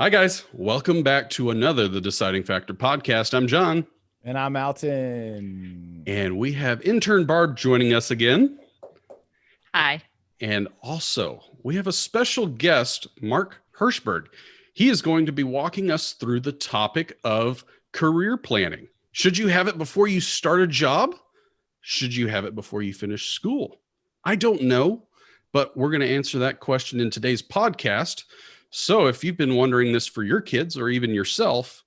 Hi, guys. Welcome back to another The Deciding Factor podcast. I'm John. And I'm ALTON. And we have intern Barb joining us again. Hi. And also, we have a special guest, Mark Herschberg. He is going to be walking us through the topic of career planning. Should you have it before you start a job? Should you have it before you finish school? I don't know, but we're going to answer that question in today's podcast. So if you've been wondering this for your kids or even yourself,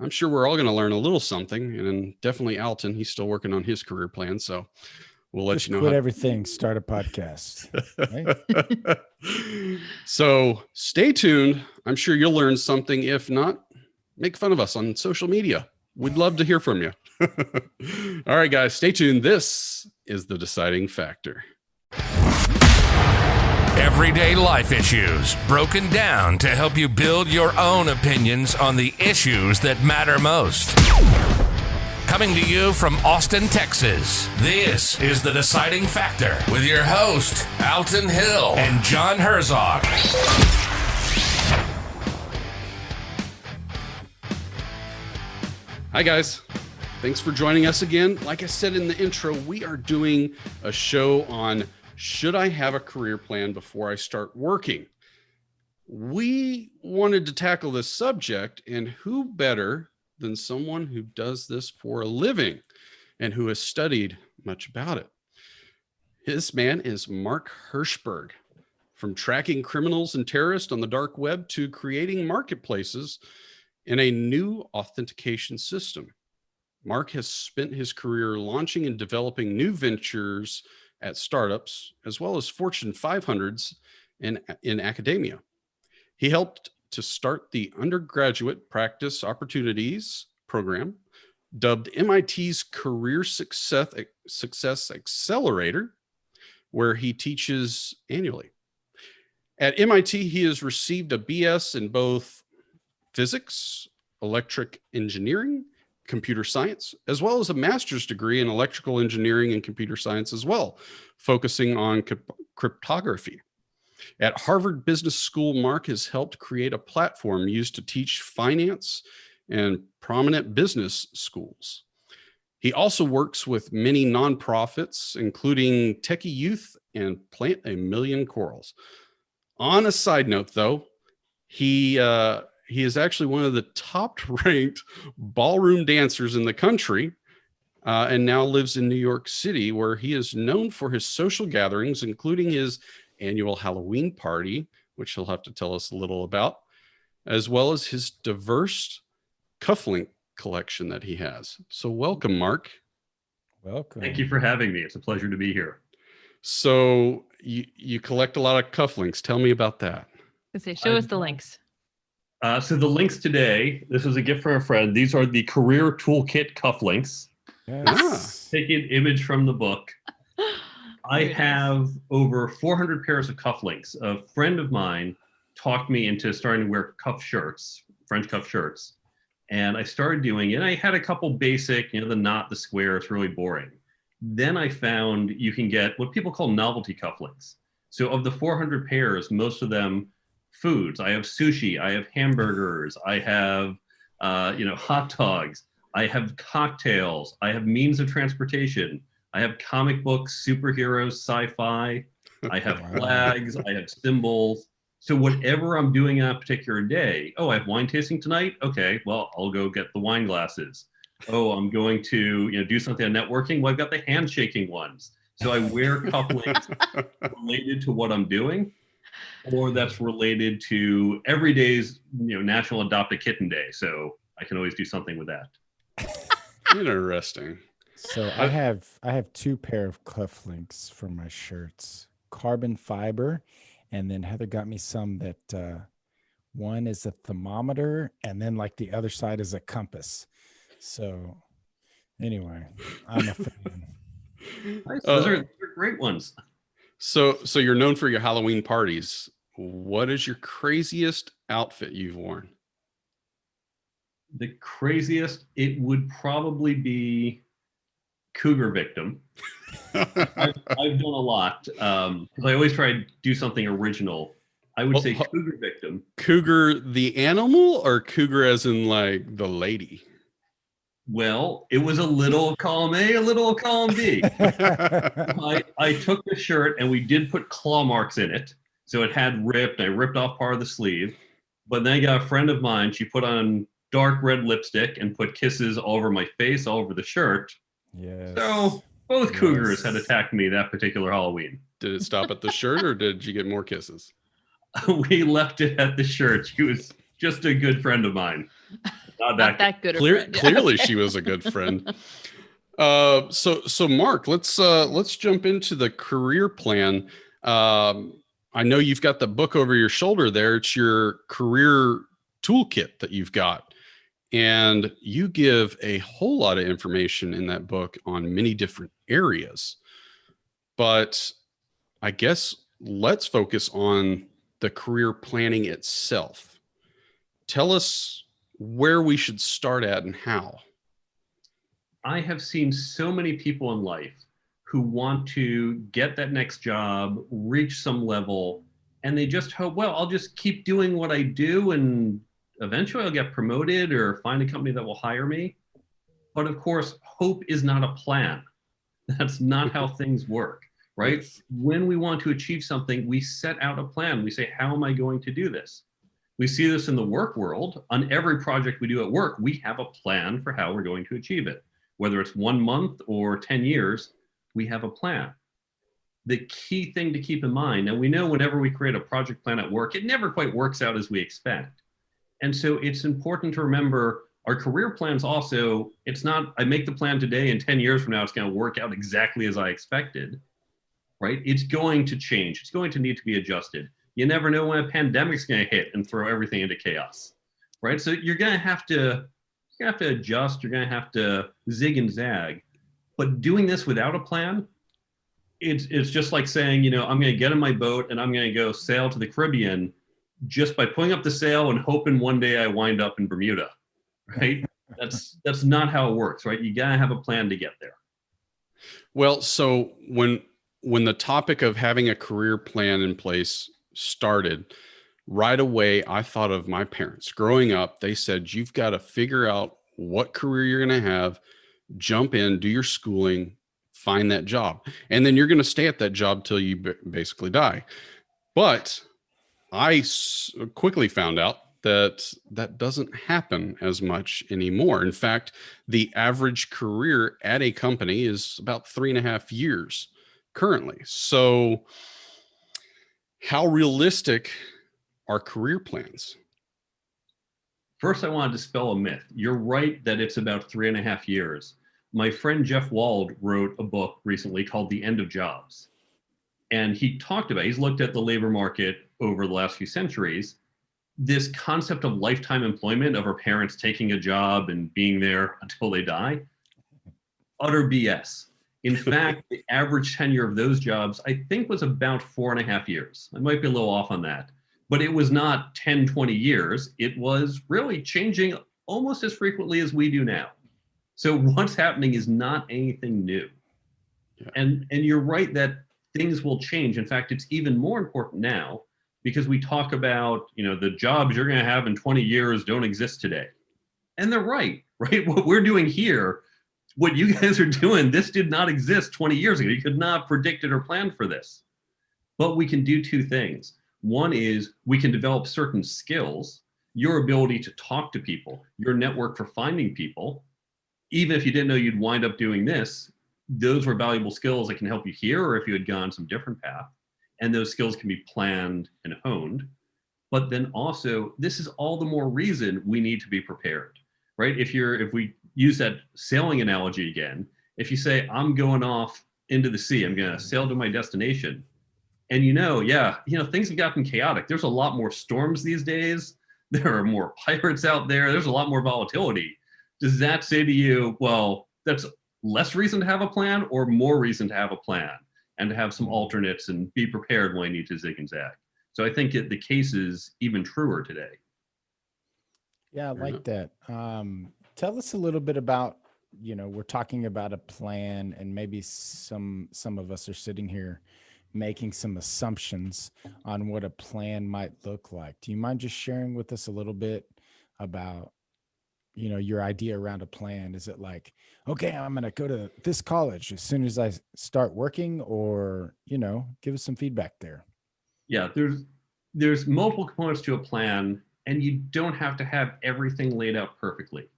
I'm sure we're all going to learn a little something. And definitely ALTON, he's still working on his career plan. So we'll let you know. Quit everything, start a podcast. Right? So stay tuned. I'm sure you'll learn something. If not, make fun of us on social media. We'd love to hear from you. All right, guys, stay tuned. This is The Deciding Factor. Everyday life issues broken down to help you build your own opinions on the issues that matter most. Coming to you from Austin, Texas, this is The Deciding Factor with your host, ALTON Hill and John HERZOG. Hi, guys. Thanks for joining us again. Like I said in the intro, we are doing a show on should I have a career plan before I start working? We wanted to tackle this subject, and who better than someone who does this for a living and who has studied much about it. This man is Mark Herschberg. From tracking criminals and terrorists on the dark web to creating marketplaces in a new authentication system. Mark has spent his career launching and developing new ventures at startups, as well as Fortune 500s in academia. He helped to start the Undergraduate Practice Opportunities program, dubbed MIT's Career Success Accelerator, where he teaches annually. At MIT, he has received a BS in both physics, electric engineering, computer science, as well as a master's degree in electrical engineering and computer science as well, focusing on cryptography. At Harvard Business School, Mark has helped create a platform used to teach finance and prominent business schools. He also works with many nonprofits, including Techie Youth and Plant a Million Corals. On a side note, though, he is actually one of the top-ranked ballroom dancers in the country, and now lives in New York City, where he is known for his social gatherings, including his annual Halloween party, which he'll have to tell us a little about, as well as his diverse cufflink collection that he has. So welcome, Mark. Welcome. Thank you for having me. It's a pleasure to be here. So you collect a lot of cufflinks. Tell me about that. Show us the links. So the links today, this was a gift from a friend. These are the Career Toolkit cufflinks. Yes. Take an image from the book. I have over 400 pairs of cufflinks. A friend of mine talked me into starting to wear cuff shirts, French cuff shirts. And I started doing it. I had a couple basic, the knot, the square, it's really boring. Then I found you can get what people call novelty cufflinks. So of the 400 pairs, most of them foods. I have sushi, I have hamburgers, I have, hot dogs, I have cocktails, I have means of transportation, I have comic books, superheroes, sci-fi, I have flags, I have symbols. So whatever I'm doing on a particular day, I have wine tasting tonight. Okay, well, I'll go get the wine glasses. I'm going to, do something on networking. Well, I've got the handshaking ones. So I wear cufflinks related to what I'm doing, or that's related to every day's, National Adopt a Kitten Day. So I can always do something with that. Interesting. So I have two pair of cufflinks for my shirts, carbon fiber, and then Heather got me some that one is a thermometer, and then like the other side is a compass. So anyway, I'm a fan. Nice. Those are great ones. So you're known for your Halloween parties. What is your craziest outfit you've worn? The craziest, it would probably be cougar victim. I've done a lot because I always try to do something original. I would Well, say cougar victim. Cougar the animal or cougar as in like the lady? Well, it was a little of column A, a little of column B. I took the shirt and we did put claw marks in it. So it had ripped. I ripped off part of the sleeve. But then I got a friend of mine. She put on dark red lipstick and put kisses all over my face, all over the shirt. Yes. So both cougars had Yes. attacked me that particular Halloween. Did it stop at the shirt or did you get more kisses? We left it at the shirt. She was just a good friend of mine. Not Not that that good. a Clear, friend. Yeah, clearly okay. she was a good friend. So Mark, let's jump into the career plan. I know you've got the book over your shoulder there. It's your career toolkit that you've got. And you give a whole lot of information in that book on many different areas. But I guess let's focus on the career planning itself. Tell us where we should start at and how. I have seen so many people in life who want to get that next job, reach some level, and they just hope, well, I'll just keep doing what I do and eventually I'll get promoted or find a company that will hire me. But of course, hope is not a plan. That's not how things work, right? Yes. When we want to achieve something, we set out a plan. We say, how am I going to do this? We see this in the work world. On every project we do at work, we have a plan for how we're going to achieve it. Whether it's 1 month or 10 years, we have a plan. The key thing to keep in mind, and we know whenever we create a project plan at work, it never quite works out as we expect. And so it's important to remember our career plans also, it's not, I make the plan today and 10 years from now, it's going to work out exactly as I expected, right? It's going to change. It's going to need to be adjusted. You never know when a pandemic's going to hit and throw everything into chaos, right? So you're going to have to adjust. You're going to have to zig and zag. But doing this without a plan, it's just like saying, you know, I'm going to get in my boat and I'm going to go sail to the Caribbean just by pulling up the sail and hoping one day I wind up in Bermuda, right? That's not how it works, right? You got to have a plan to get there. Well, so when the topic of having a career plan in place started, right away, I thought of my parents. Growing up, they said, you've got to figure out what career you're going to have, jump in, do your schooling, find that job. And then you're going to stay at that job till you basically die. But I quickly found out that that doesn't happen as much anymore. In fact, the average career at a company is about 3.5 years currently. So how realistic are career plans? First, I want to dispel a myth. You're right that it's about 3.5 years. My friend Jeff Wald wrote a book recently called The End of Jobs. And he talked about, he's looked at the labor market over the last few centuries, this concept of lifetime employment, of our parents taking a job and being there until they die. Utter BS. In fact, the average tenure of those jobs, I think, was about 4.5 years. I might be a little off on that. But it was not 10, 20 years. It was really changing almost as frequently as we do now. So what's happening is not anything new. Yeah. And you're right that things will change. In fact, it's even more important now because we talk about, you know, the jobs you're going to have in 20 years don't exist today. And they're right? What we're doing here, what you guys are doing, this did not exist 20 years ago. You could not have predicted or planned for this. But we can do two things. One is we can develop certain skills, your ability to talk to people, your network for finding people. Even if you didn't know you'd wind up doing this, those were valuable skills that can help you here, or if you had gone some different path. And those skills can be planned and honed. But then also, this is all the more reason we need to be prepared, right? If we use that sailing analogy again, if you say, I'm going off into the sea, I'm going to sail to my destination. And things have gotten chaotic. There's a lot more storms these days. There are more pirates out there. There's a lot more volatility. Does that say to you, well, that's less reason to have a plan or more reason to have a plan and to have some alternates and be prepared when you need to zig and zag? So I think the case is even truer today. Yeah, I like that. Tell us a little bit about, we're talking about a plan, and maybe some of us are sitting here making some assumptions on what a plan might look like. Do you mind just sharing with us a little bit about, your idea around a plan? Is it like, okay, I'm going to go to this college as soon as I start working, or, give us some feedback there. Yeah, there's multiple components to a plan, and you don't have to have everything laid out perfectly.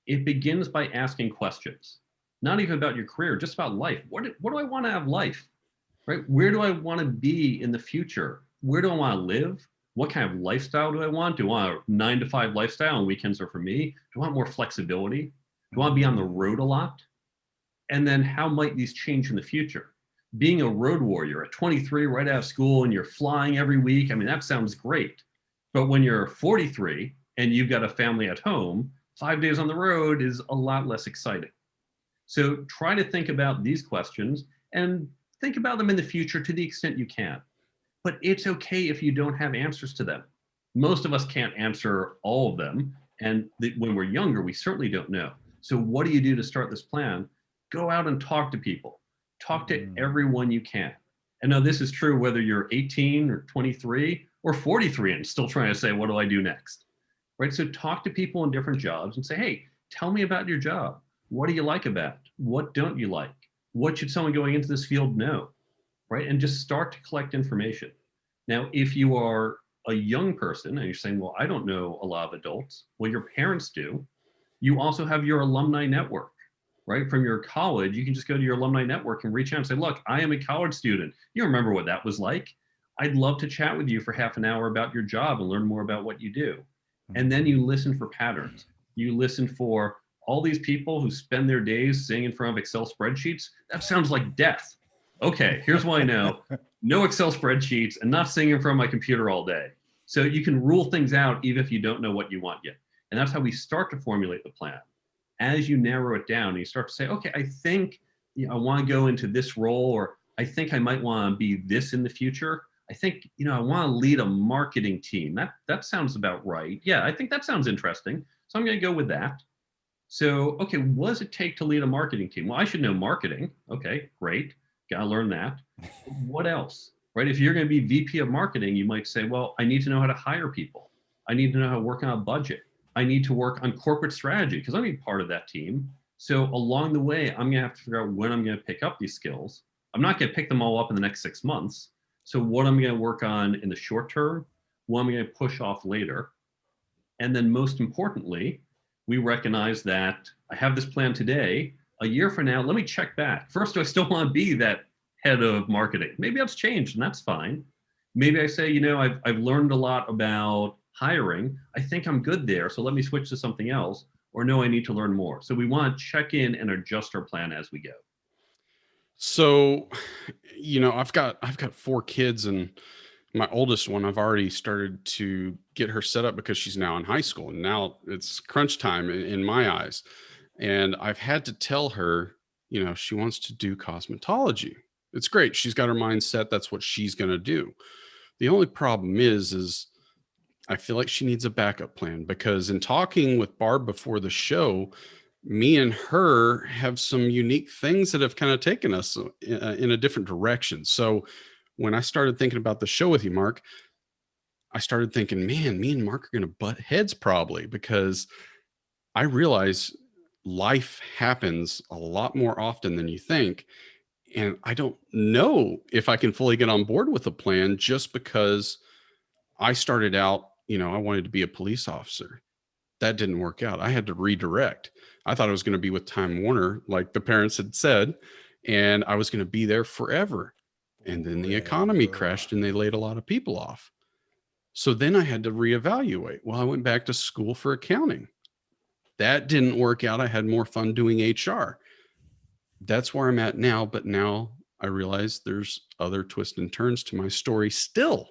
It begins by asking questions, not even about your career, just about life. What do I want to have life? Right? Where do I want to be in the future? Where do I want to live? What kind of lifestyle do I want? Do I want a 9 to 5 lifestyle and weekends are for me? Do I want more flexibility? Do I want to be on the road a lot? And then how might these change in the future? Being a road warrior at 23, right out of school, and you're flying every week, I mean, that sounds great. But when you're 43 and you've got a family at home, 5 days on the road is a lot less exciting. So try to think about these questions and think about them in the future to the extent you can. But it's okay if you don't have answers to them. Most of us can't answer all of them. And when we're younger, we certainly don't know. So what do you do to start this plan? Go out and talk to people. Talk to everyone you can. And now this is true whether you're 18 or 23 or 43 and still trying to say, what do I do next? Right? So talk to people in different jobs and say, hey, tell me about your job. What do you like about it? What don't you like? What should someone going into this field know? Right? And just start to collect information. Now, if you are a young person and you're saying, well, I don't know a lot of adults. Well, your parents do. You also have your alumni network, right? From your college, you can just go to your alumni network and reach out and say, look, I am a college student. You remember what that was like? I'd love to chat with you for half an hour about your job and learn more about what you do. And then you listen for patterns. You listen for all these people who spend their days sitting in front of Excel spreadsheets. That sounds like death. Okay, here's what I know. No Excel spreadsheets and not sitting in front of my computer all day. So you can rule things out even if you don't know what you want yet. And that's how we start to formulate the plan. As you narrow it down, and you start to say, okay, I think I want to go into this role, or I think I might want to be this in the future. I think I want to lead a marketing team. That sounds about right. Yeah, I think that sounds interesting. So I'm going to go with that. So, okay, what does it take to lead a marketing team? Well, I should know marketing. Okay, great. Got to learn that. What else? Right? If you're going to be VP of marketing, you might say, well, I need to know how to hire people. I need to know how to work on a budget. I need to work on corporate strategy because I'm going to be part of that team. So along the way, I'm going to have to figure out when I'm going to pick up these skills. I'm not going to pick them all up in the next 6 months. So what I'm going to work on in the short term, what I'm going to push off later. And then most importantly, we recognize that I have this plan today. A year from now, let me check back. First, do I still want to be that head of marketing? Maybe that's changed and that's fine. Maybe I say, I've learned a lot about hiring. I think I'm good there. So let me switch to something else. Or no, I need to learn more. So we want to check in and adjust our plan as we go. So, I've got 4 kids, and my oldest one, I've already started to get her set up because she's now in high school, and now it's crunch time in my eyes. And I've had to tell her, she wants to do cosmetology. It's great. She's got her mind set. That's what she's going to do. The only problem is I feel like she needs a backup plan, because in talking with Barb before the show, me and her have some unique things that have kind of taken us in a different direction. So when I started thinking about the show with you, Mark, I started thinking, man, me and Mark are going to butt heads probably, because I realize life happens a lot more often than you think. And I don't know if I can fully get on board with a plan, just because I started out, I wanted to be a police officer. That didn't work out. I had to redirect. I thought I was going to be with Time Warner, like the parents had said, and I was going to be there forever. And then the economy crashed and they laid a lot of people off. So then I had to reevaluate. Well, I went back to school for accounting. That didn't work out. I had more fun doing HR. That's where I'm at now. But now I realize there's other twists and turns to my story still.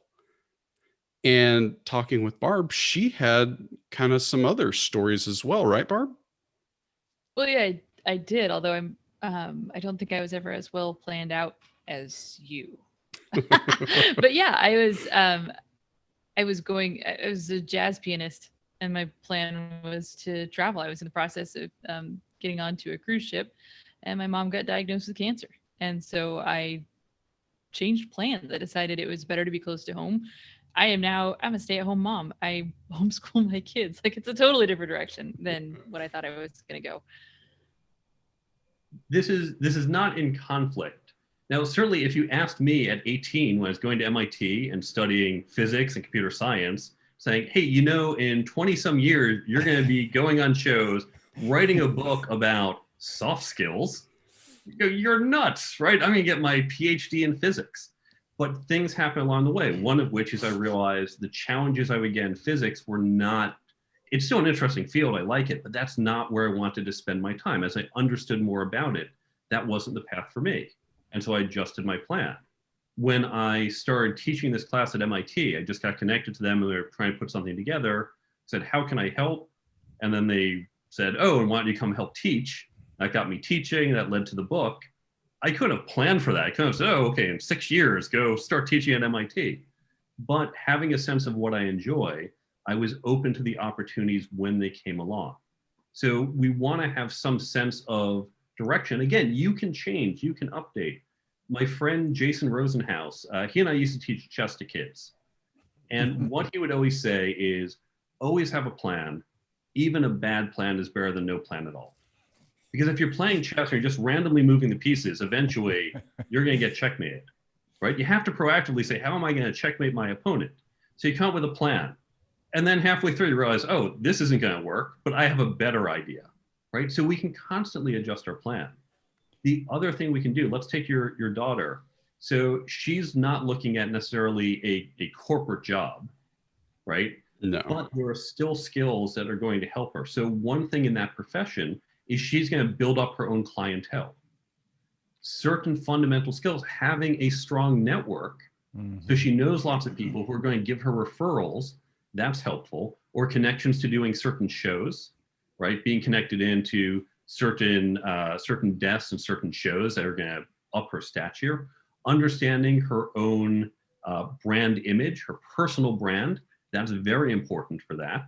And talking with Barb, she had kind of some other stories as well, right, Barb? Well, yeah, I did. Although I don't think I was ever as well planned out as you. But yeah, I was a jazz pianist, and my plan was to travel. I was in the process of getting onto a cruise ship, and my mom got diagnosed with cancer, and so I changed plans. I decided it was better to be close to home. I'm a stay-at-home mom. I homeschool my kids. Like, it's a totally different direction than what I thought I was going to go. This is not in conflict. Now, certainly if you asked me at 18 when I was going to MIT and studying physics and computer science, saying, hey, in 20 some years, you're going to be going on shows, writing a book about soft skills, you're nuts, right? I'm going to get my PhD in physics. But things happen along the way, one of which is I realized the challenges I would get in physics were not, it's still an interesting field, I like it, but that's not where I wanted to spend my time. As I understood more about it, that wasn't the path for me. And so I adjusted my plan. When I started teaching this class at MIT, I just got connected to them and they were trying to put something together, said, how can I help? And then they said, oh, and why don't you come help teach? That got me teaching, that led to the book. I could have planned for that. I could have said, oh, okay, in 6 years, go start teaching at MIT. But having a sense of what I enjoy, I was open to the opportunities when they came along. So we want to have some sense of direction. Again, you can change, you can update. My friend Jason Rosenhaus, he and I used to teach chess to kids. And what he would always say is, always have a plan. Even a bad plan is better than no plan at all. Because if you're playing chess or you're just randomly moving the pieces, eventually you're going to get checkmated, right? You have to proactively say, how am I going to checkmate my opponent? So you come up with a plan. And then halfway through you realize, oh, this isn't going to work, but I have a better idea, right? So we can constantly adjust our plan. The other thing we can do, let's take your daughter. So she's not looking at necessarily a corporate job, right? No. But there are still skills that are going to help her. So one thing in that profession is she's going to build up her own clientele. Certain fundamental skills, having a strong network, so she knows lots of people who are going to give her referrals, that's helpful, or connections to doing certain shows, right? Being connected into certain desks and certain shows that are going to up her stature. Understanding her own brand image, her personal brand, that's very important for that.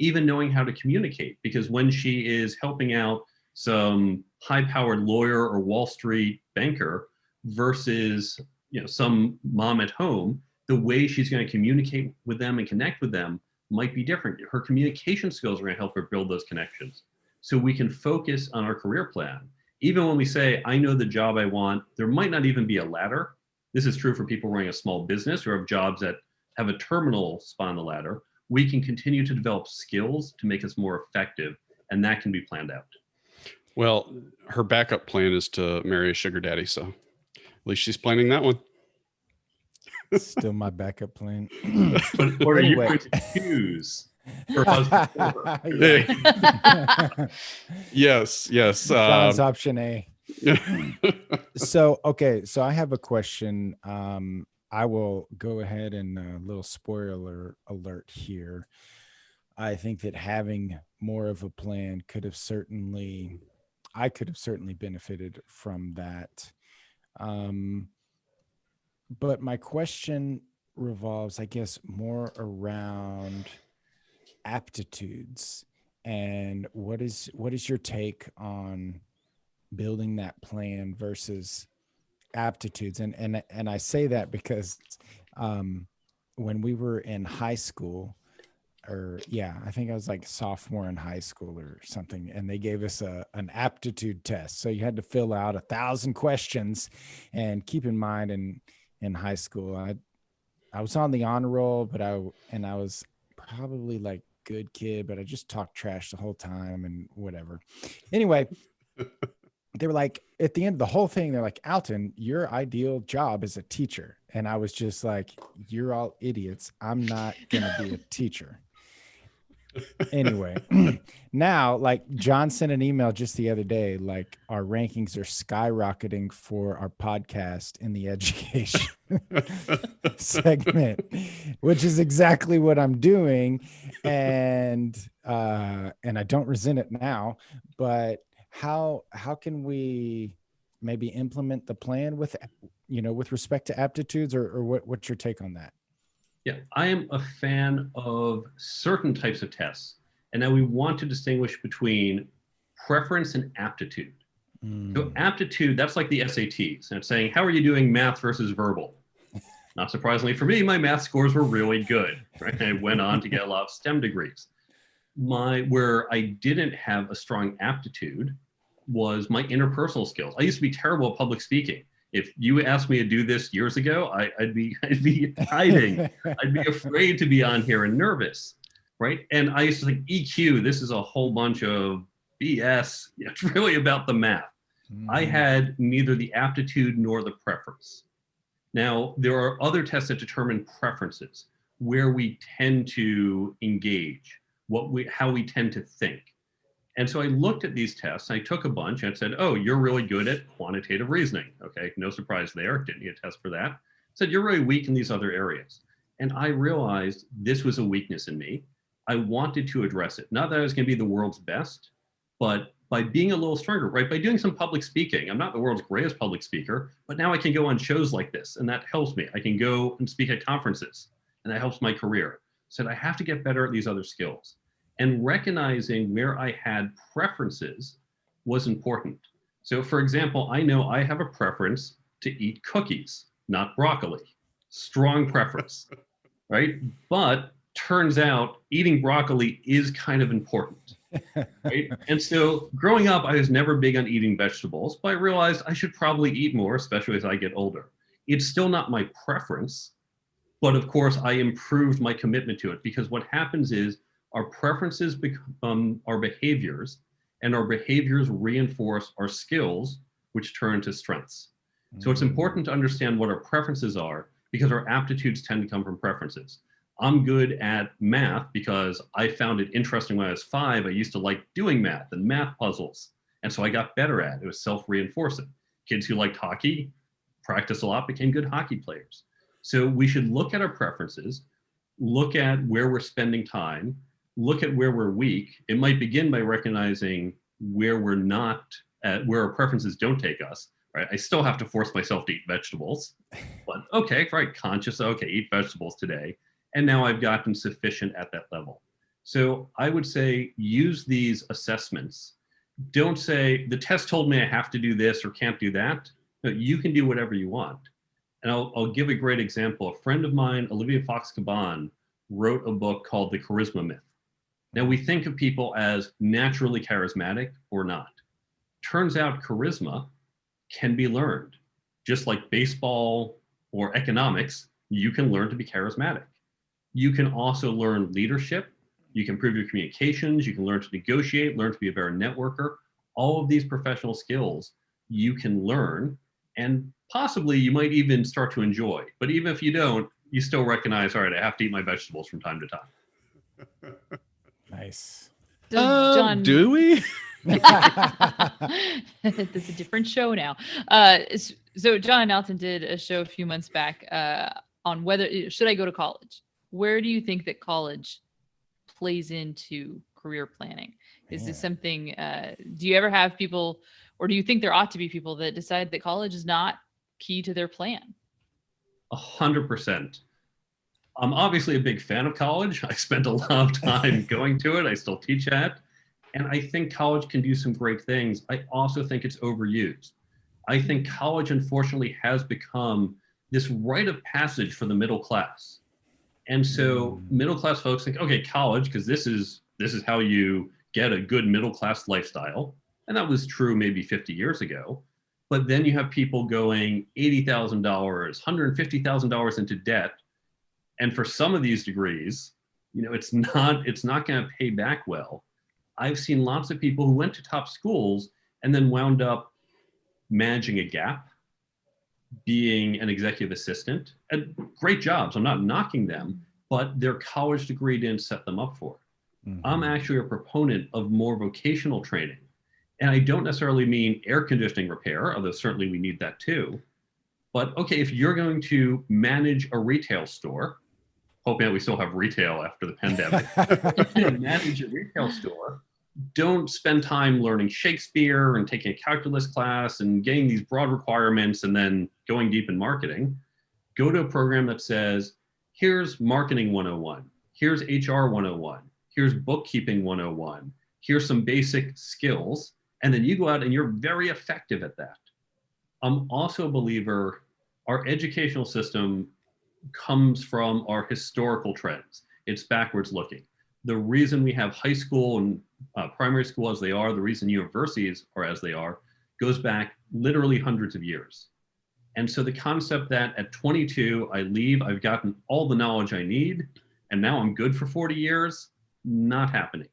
Even knowing how to communicate, because when she is helping out some high-powered lawyer or Wall Street banker versus some mom at home, the way she's going to communicate with them and connect with them might be different. Her communication skills are going to help her build those connections. So we can focus on our career plan. Even when we say, I know the job I want, there might not even be a ladder. This is true for people running a small business or have jobs that have a terminal spot on the ladder. We can continue to develop skills to make us more effective, and that can be planned out. Well, her backup plan is to marry a sugar daddy, so at least she's planning that one. Still my backup plan. But what are you going to choose her husband for? Yes. John's option A. So I have a question. I will go ahead and a little spoiler alert here. I think that having more of a plan I could have certainly benefited from that. But my question revolves, I guess, more around aptitudes. And what is your take on building that plan versus aptitudes? And I say that because when we were in high school, I think I was like sophomore in high school or something, and they gave us an aptitude test. So you had to fill out 1,000 questions. And keep in mind, in high school, I was on the honor roll, but I was probably like good kid, but I just talked trash the whole time and whatever. Anyway, they were like, at the end of the whole thing, they're like, Alton, your ideal job is a teacher. And I was just like, you're all idiots. I'm not going to be a teacher. Anyway, now, like, John sent an email just the other day, like, our rankings are skyrocketing for our podcast in the education segment, which is exactly what I'm doing. And I don't resent it now, but how can we maybe implement the plan with respect to aptitudes, or what's your take on that? Yeah, I am a fan of certain types of tests. And now we want to distinguish between preference and aptitude. So aptitude, that's like the SATs. And it's saying, how are you doing math versus verbal? Not surprisingly for me, my math scores were really good. Right? I went on to get a lot of STEM degrees. Where I didn't have a strong aptitude was my interpersonal skills. I used to be terrible at public speaking. If you asked me to do this years ago, I'd be hiding. I'd be afraid to be on here and nervous, right? And I used to think EQ, this is a whole bunch of BS. It's really about the math. I had neither the aptitude nor the preference. Now, there are other tests that determine preferences, where we tend to engage, how we tend to think. And so I looked at these tests, I took a bunch and said, oh, you're really good at quantitative reasoning. Okay, no surprise there, didn't get a test for that. Said, you're really weak in these other areas. And I realized this was a weakness in me. I wanted to address it. Not that I was gonna be the world's best, but by being a little stronger, right? By doing some public speaking. I'm not the world's greatest public speaker, but now I can go on shows like this and that helps me. I can go and speak at conferences and that helps my career. Said I have to get better at these other skills. And recognizing where I had preferences was important. So for example, I know I have a preference to eat cookies, not broccoli. Strong preference, right? But turns out eating broccoli is kind of important, right? And so growing up, I was never big on eating vegetables, but I realized I should probably eat more, especially as I get older. It's still not my preference, but of course I improved my commitment to it because what happens is our preferences become our behaviors and our behaviors reinforce our skills, which turn to strengths. So it's important to understand what our preferences are because our aptitudes tend to come from preferences. I'm good at math because I found it interesting when I was 5. I used to like doing math and math puzzles. And so I got better at it. It was self-reinforcing. Kids who liked hockey, practiced a lot, became good hockey players. So we should look at our preferences, look at where we're spending time, look at where we're weak. It might begin by recognizing where we're not at, where our preferences don't take us, right? I still have to force myself to eat vegetables, but okay, right, conscious, okay, eat vegetables today. And now I've gotten sufficient at that level. So I would say use these assessments. Don't say, the test told me I have to do this or can't do that. No, you can do whatever you want. And I'll give a great example. A friend of mine, Olivia Fox-Caban, wrote a book called The Charisma Myth. Now we think of people as naturally charismatic or not. Turns out charisma can be learned. Just like baseball or economics, you can learn to be charismatic. You can also learn leadership. You can improve your communications. You can learn to negotiate, learn to be a better networker. All of these professional skills you can learn, and possibly you might even start to enjoy. But even if you don't, you still recognize, all right, I have to eat my vegetables from time to time. Nice. So, John, Do we? it's a different show now. So John and Alton did a show a few months back on whether should I go to college. Where do you think that college plays into career planning? Is this something? Do you ever have people, or do you think there ought to be people that decide that college is not key to their plan? 100%. I'm obviously a big fan of college. I spent a lot of time going to it. I still teach at. And I think college can do some great things. I also think it's overused. I think college, unfortunately, has become this rite of passage for the middle class. And so middle class folks think, okay, college, because this is how you get a good middle class lifestyle. And that was true maybe 50 years ago. But then you have people going $80,000, $150,000 into debt. And for some of these degrees, it's not going to pay back well. I've seen lots of people who went to top schools and then wound up managing a Gap, being an executive assistant, and great jobs. I'm not knocking them, but their college degree didn't set them up for it. Mm-hmm. I'm actually a proponent of more vocational training. And I don't necessarily mean air conditioning repair, although certainly we need that too. But okay, if you're going to manage a retail store, hoping that we still have retail after the pandemic, manage a retail store, don't spend time learning Shakespeare and taking a calculus class and getting these broad requirements and then going deep in marketing. Go to a program that says, here's marketing 101, here's HR 101, here's bookkeeping 101, here's some basic skills, And then you go out and you're very effective at that. I'm also a believer our educational system comes from our historical trends. It's backwards looking. The reason we have high school and primary school as they are, the reason universities are as they are, goes back literally hundreds of years. And so the concept that at 22, I leave, I've gotten all the knowledge I need, and now I'm good for 40 years, not happening.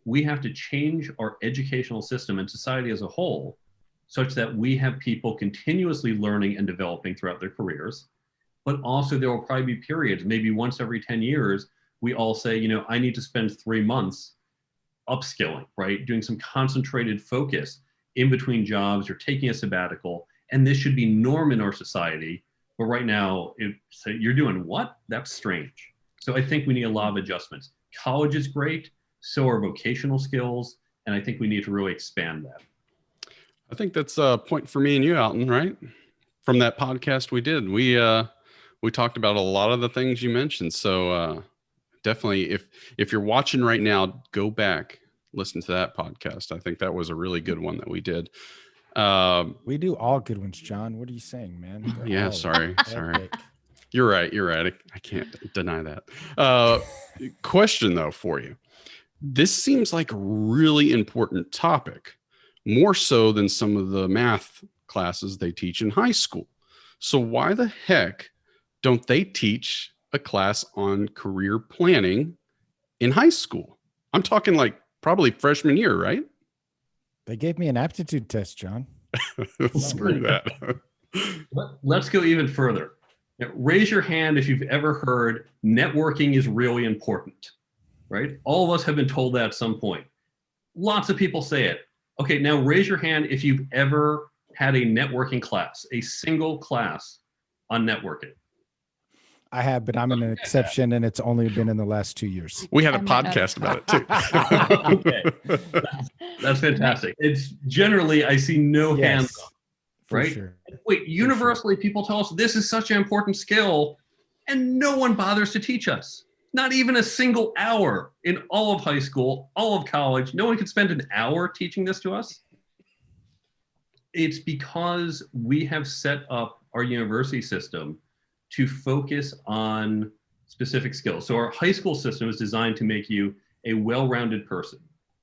We have to change our educational system and society as a whole such that we have people continuously learning and developing throughout their careers. But also there will probably be periods, maybe once every 10 years, we all say, you know, I need to spend 3 months upskilling, right? Doing some concentrated focus in between jobs or taking a sabbatical. And this should be norm in our society. But right now, you're doing what? That's strange. So I think we need a lot of adjustments. College is great, so are vocational skills. And I think we need to really expand that. I think that's a point for me and you, Alton, right? From that podcast we did, we talked about a lot of the things you mentioned. So definitely, if you're watching right now, go back, listen to that podcast. I think that was a really good one that we did. We do all good ones, John. What are you saying, man? They're Yeah, all sorry. epic. You're right. I can't deny that. Question though for you. This seems like a really important topic, more so than some of the math classes they teach in high school. So why the heck don't they teach a class on career planning in high school? I'm talking like probably freshman year, right? They gave me an aptitude test, John. Screw that. Let's go even further. Now, raise your hand if you've ever heard networking is really important, right? All of us have been told that at some point. Lots of people say it. Okay, now raise your hand if you've ever had a networking class, a single class on networking. I have, but I'm an exception, and it's only been in the last 2 years. We had a I might not. podcast about it too. Okay. That's fantastic. It's generally, I see no hands up, for right? sure. Wait, universally, people tell us this is such an important skill, and no one bothers to teach us. Not even a single hour in all of high school, all of college. No one could spend an hour teaching this to us. It's because we have set up our university system to focus on specific skills. So our high school system is designed to make you a well-rounded person,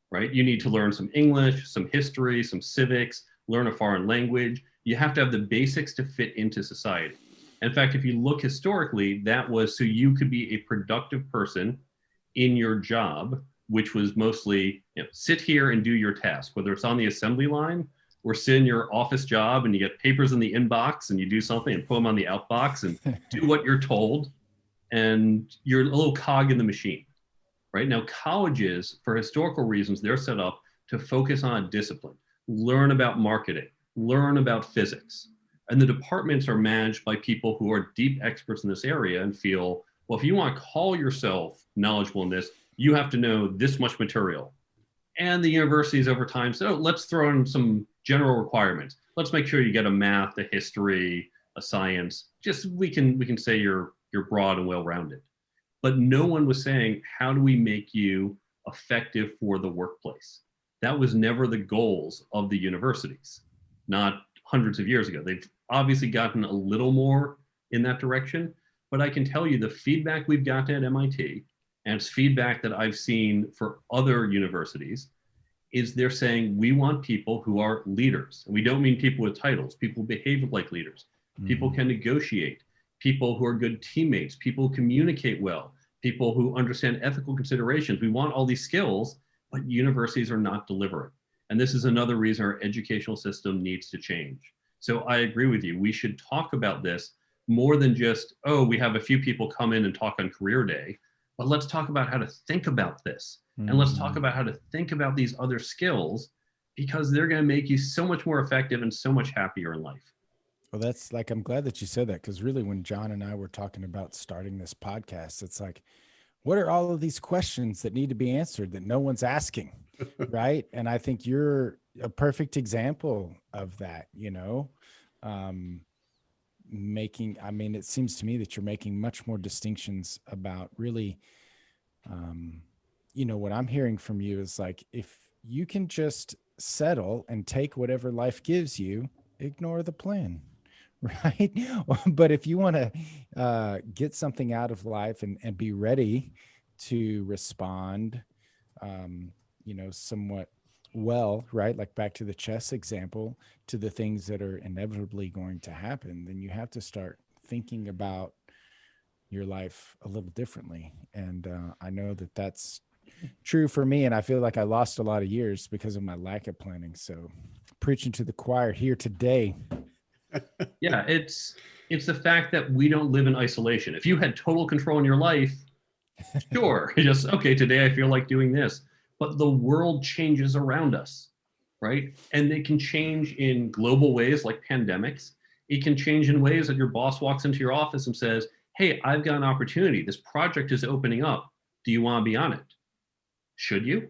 right? You need to learn some English, some history, some civics, learn a foreign language. You have to have the basics to fit into society. In fact, if you look historically, that was so you could be a productive person in your job, which was mostly, you know, sit here and do your task, whether it's on the assembly line or sit in your office job and you get papers in the inbox and you do something and put them on the outbox and do what you're told. And you're a little cog in the machine, right? Now, colleges, for historical reasons, they're set up to focus on a discipline, learn about marketing, learn about physics. And the departments are managed by people who are deep experts in this area and feel, well, if you want to call yourself knowledgeable in this, you have to know this much material. And the universities over time said, oh, let's throw in some general requirements. Let's make sure you get a math, a history, a science. Just we can say you're broad and well-rounded. But no one was saying, how do we make you effective for the workplace? That was never the goals of the universities, not hundreds of years ago. They've obviously gotten a little more in that direction, but I can tell you the feedback we've gotten at MIT, and it's feedback that I've seen for other universities, is they're saying we want people who are leaders. And we don't mean people with titles, people who behave like leaders. People can negotiate, people who are good teammates, people who communicate well, people who understand ethical considerations. We want all these skills, but universities are not delivering. And this is another reason our educational system needs to change. So I agree with you. We should talk about this more than just, oh, we have a few people come in and talk on career day, but let's talk about how to think about this. And let's talk about how to think about these other skills, because they're going to make you so much more effective and so much happier in life. Well, that's like, I'm glad that you said that, because really when John and I were talking about starting this podcast, it's like, what are all of these questions that need to be answered that no one's asking? Right. And I think you're a perfect example of that, you know, it seems to me that you're making much more distinctions about really, you know, what I'm hearing from you is like, if you can just settle and take whatever life gives you, ignore the plan. Right. But if you want to get something out of life and be ready to respond, somewhat well, right? Like back to the chess example, to the things that are inevitably going to happen, then you have to start thinking about your life a little differently. And I know that that's true for me. And I feel like I lost a lot of years because of my lack of planning. So preaching to the choir here today. Yeah, it's the fact that we don't live in isolation. If you had total control in your life, sure, just okay, today I feel like doing this. But the world changes around us, right? And they can change in global ways like pandemics. It can change in ways that your boss walks into your office and says, "Hey, I've got an opportunity. This project is opening up. Do you want to be on it?" Should you?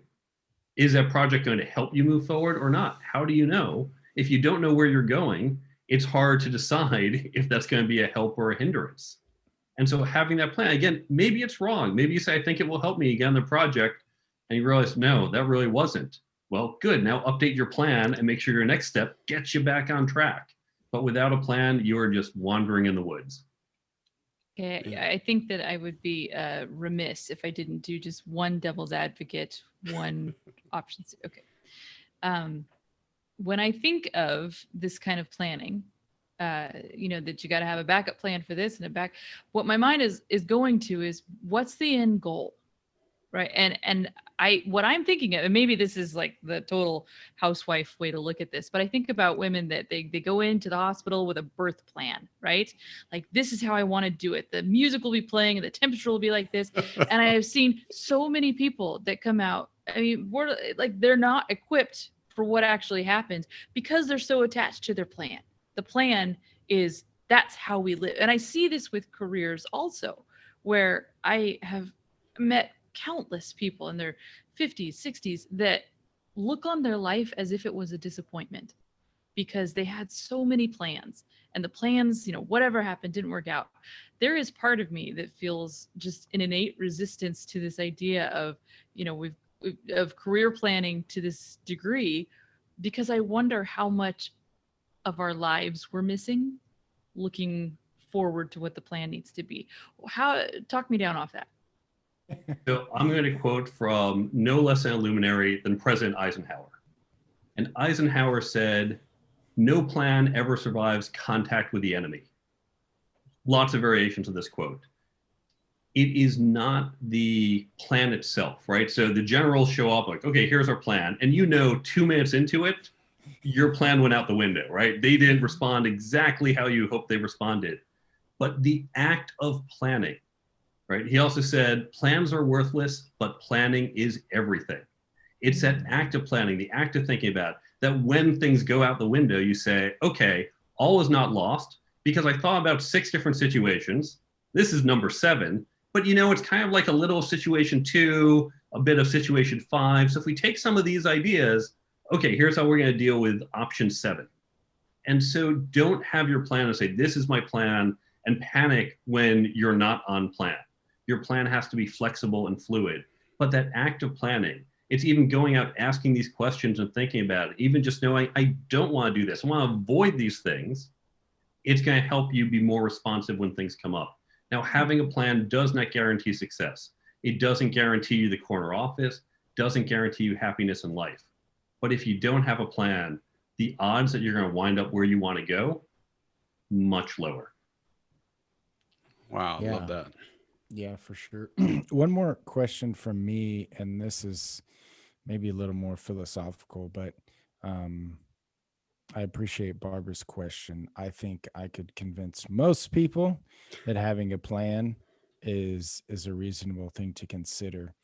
Is that project going to help you move forward or not? How do you know? If you don't know where you're going, it's hard to decide if that's going to be a help or a hindrance. And so having that plan, again, maybe it's wrong. Maybe you say, I think it will help me get on the project. And you realize, no, that really wasn't. Well, good. Now update your plan and make sure your next step gets you back on track. But without a plan, you're just wandering in the woods. Okay, I think that I would be remiss if I didn't do just one devil's advocate, one option. Okay. When I think of this kind of planning, that you got to have a backup plan for this and what my mind is going to is what's the end goal, right? And what I'm thinking of, and maybe this is like the total housewife way to look at this, but I think about women that they go into the hospital with a birth plan, right? Like, this is how I want to do it. The music will be playing and the temperature will be like this. And I have seen so many people that come out, I mean, they're not equipped for what actually happens because they're so attached to their plan. The plan is, that's how we live. And I see this with careers also, where I have met countless people in their 50s, 60s that look on their life as if it was a disappointment because they had so many plans and the plans, whatever happened didn't work out. There is part of me that feels just an innate resistance to this idea of, of career planning to this degree, because I wonder how much of our lives we're missing looking forward to what the plan needs to be. Talk me down off that. So I'm going to quote from no less an luminary than President Eisenhower. And Eisenhower said, "No plan ever survives contact with the enemy." Lots of variations of this quote. It is not the plan itself, right? So the generals show up like, okay, here's our plan. And 2 minutes into it, your plan went out the window, right? They didn't respond exactly how you hoped they responded. But the act of planning, right? He also said, plans are worthless, but planning is everything. It's that act of planning, the act of thinking about that when things go out the window, you say, okay, all is not lost because I thought about 6 different situations. This is number 7, but it's kind of like a little situation 2, a bit of situation 5. So if we take some of these ideas, okay, here's how we're going to deal with option 7. And so don't have your plan and say, this is my plan, and panic when you're not on plan. Your plan has to be flexible and fluid. But that act of planning, it's even going out, asking these questions and thinking about it, even just knowing, I don't want to do this, I want to avoid these things. It's going to help you be more responsive when things come up. Now, having a plan does not guarantee success. It doesn't guarantee you the corner office, doesn't guarantee you happiness in life. But if you don't have a plan, the odds that you're going to wind up where you want to go, much lower. Wow, I love that. Yeah, for sure. One more question from me, and this is maybe a little more philosophical, but I appreciate Barbara's question. I think I could convince most people that having a plan is a reasonable thing to consider.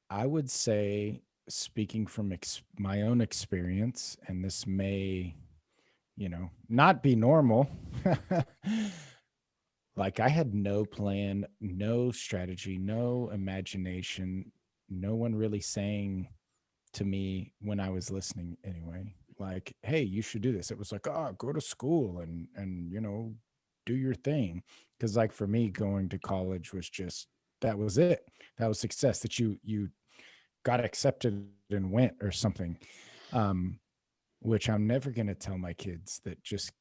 I would say, speaking from my own experience, and this may, not be normal. Like, I had no plan, no strategy, no imagination, no one really saying to me when I was listening anyway, like, hey, you should do this. It was like, oh, go to school and do your thing. Because like for me, going to college was just, that was it. That was success, that you got accepted and went or something. Which I'm never going to tell my kids that just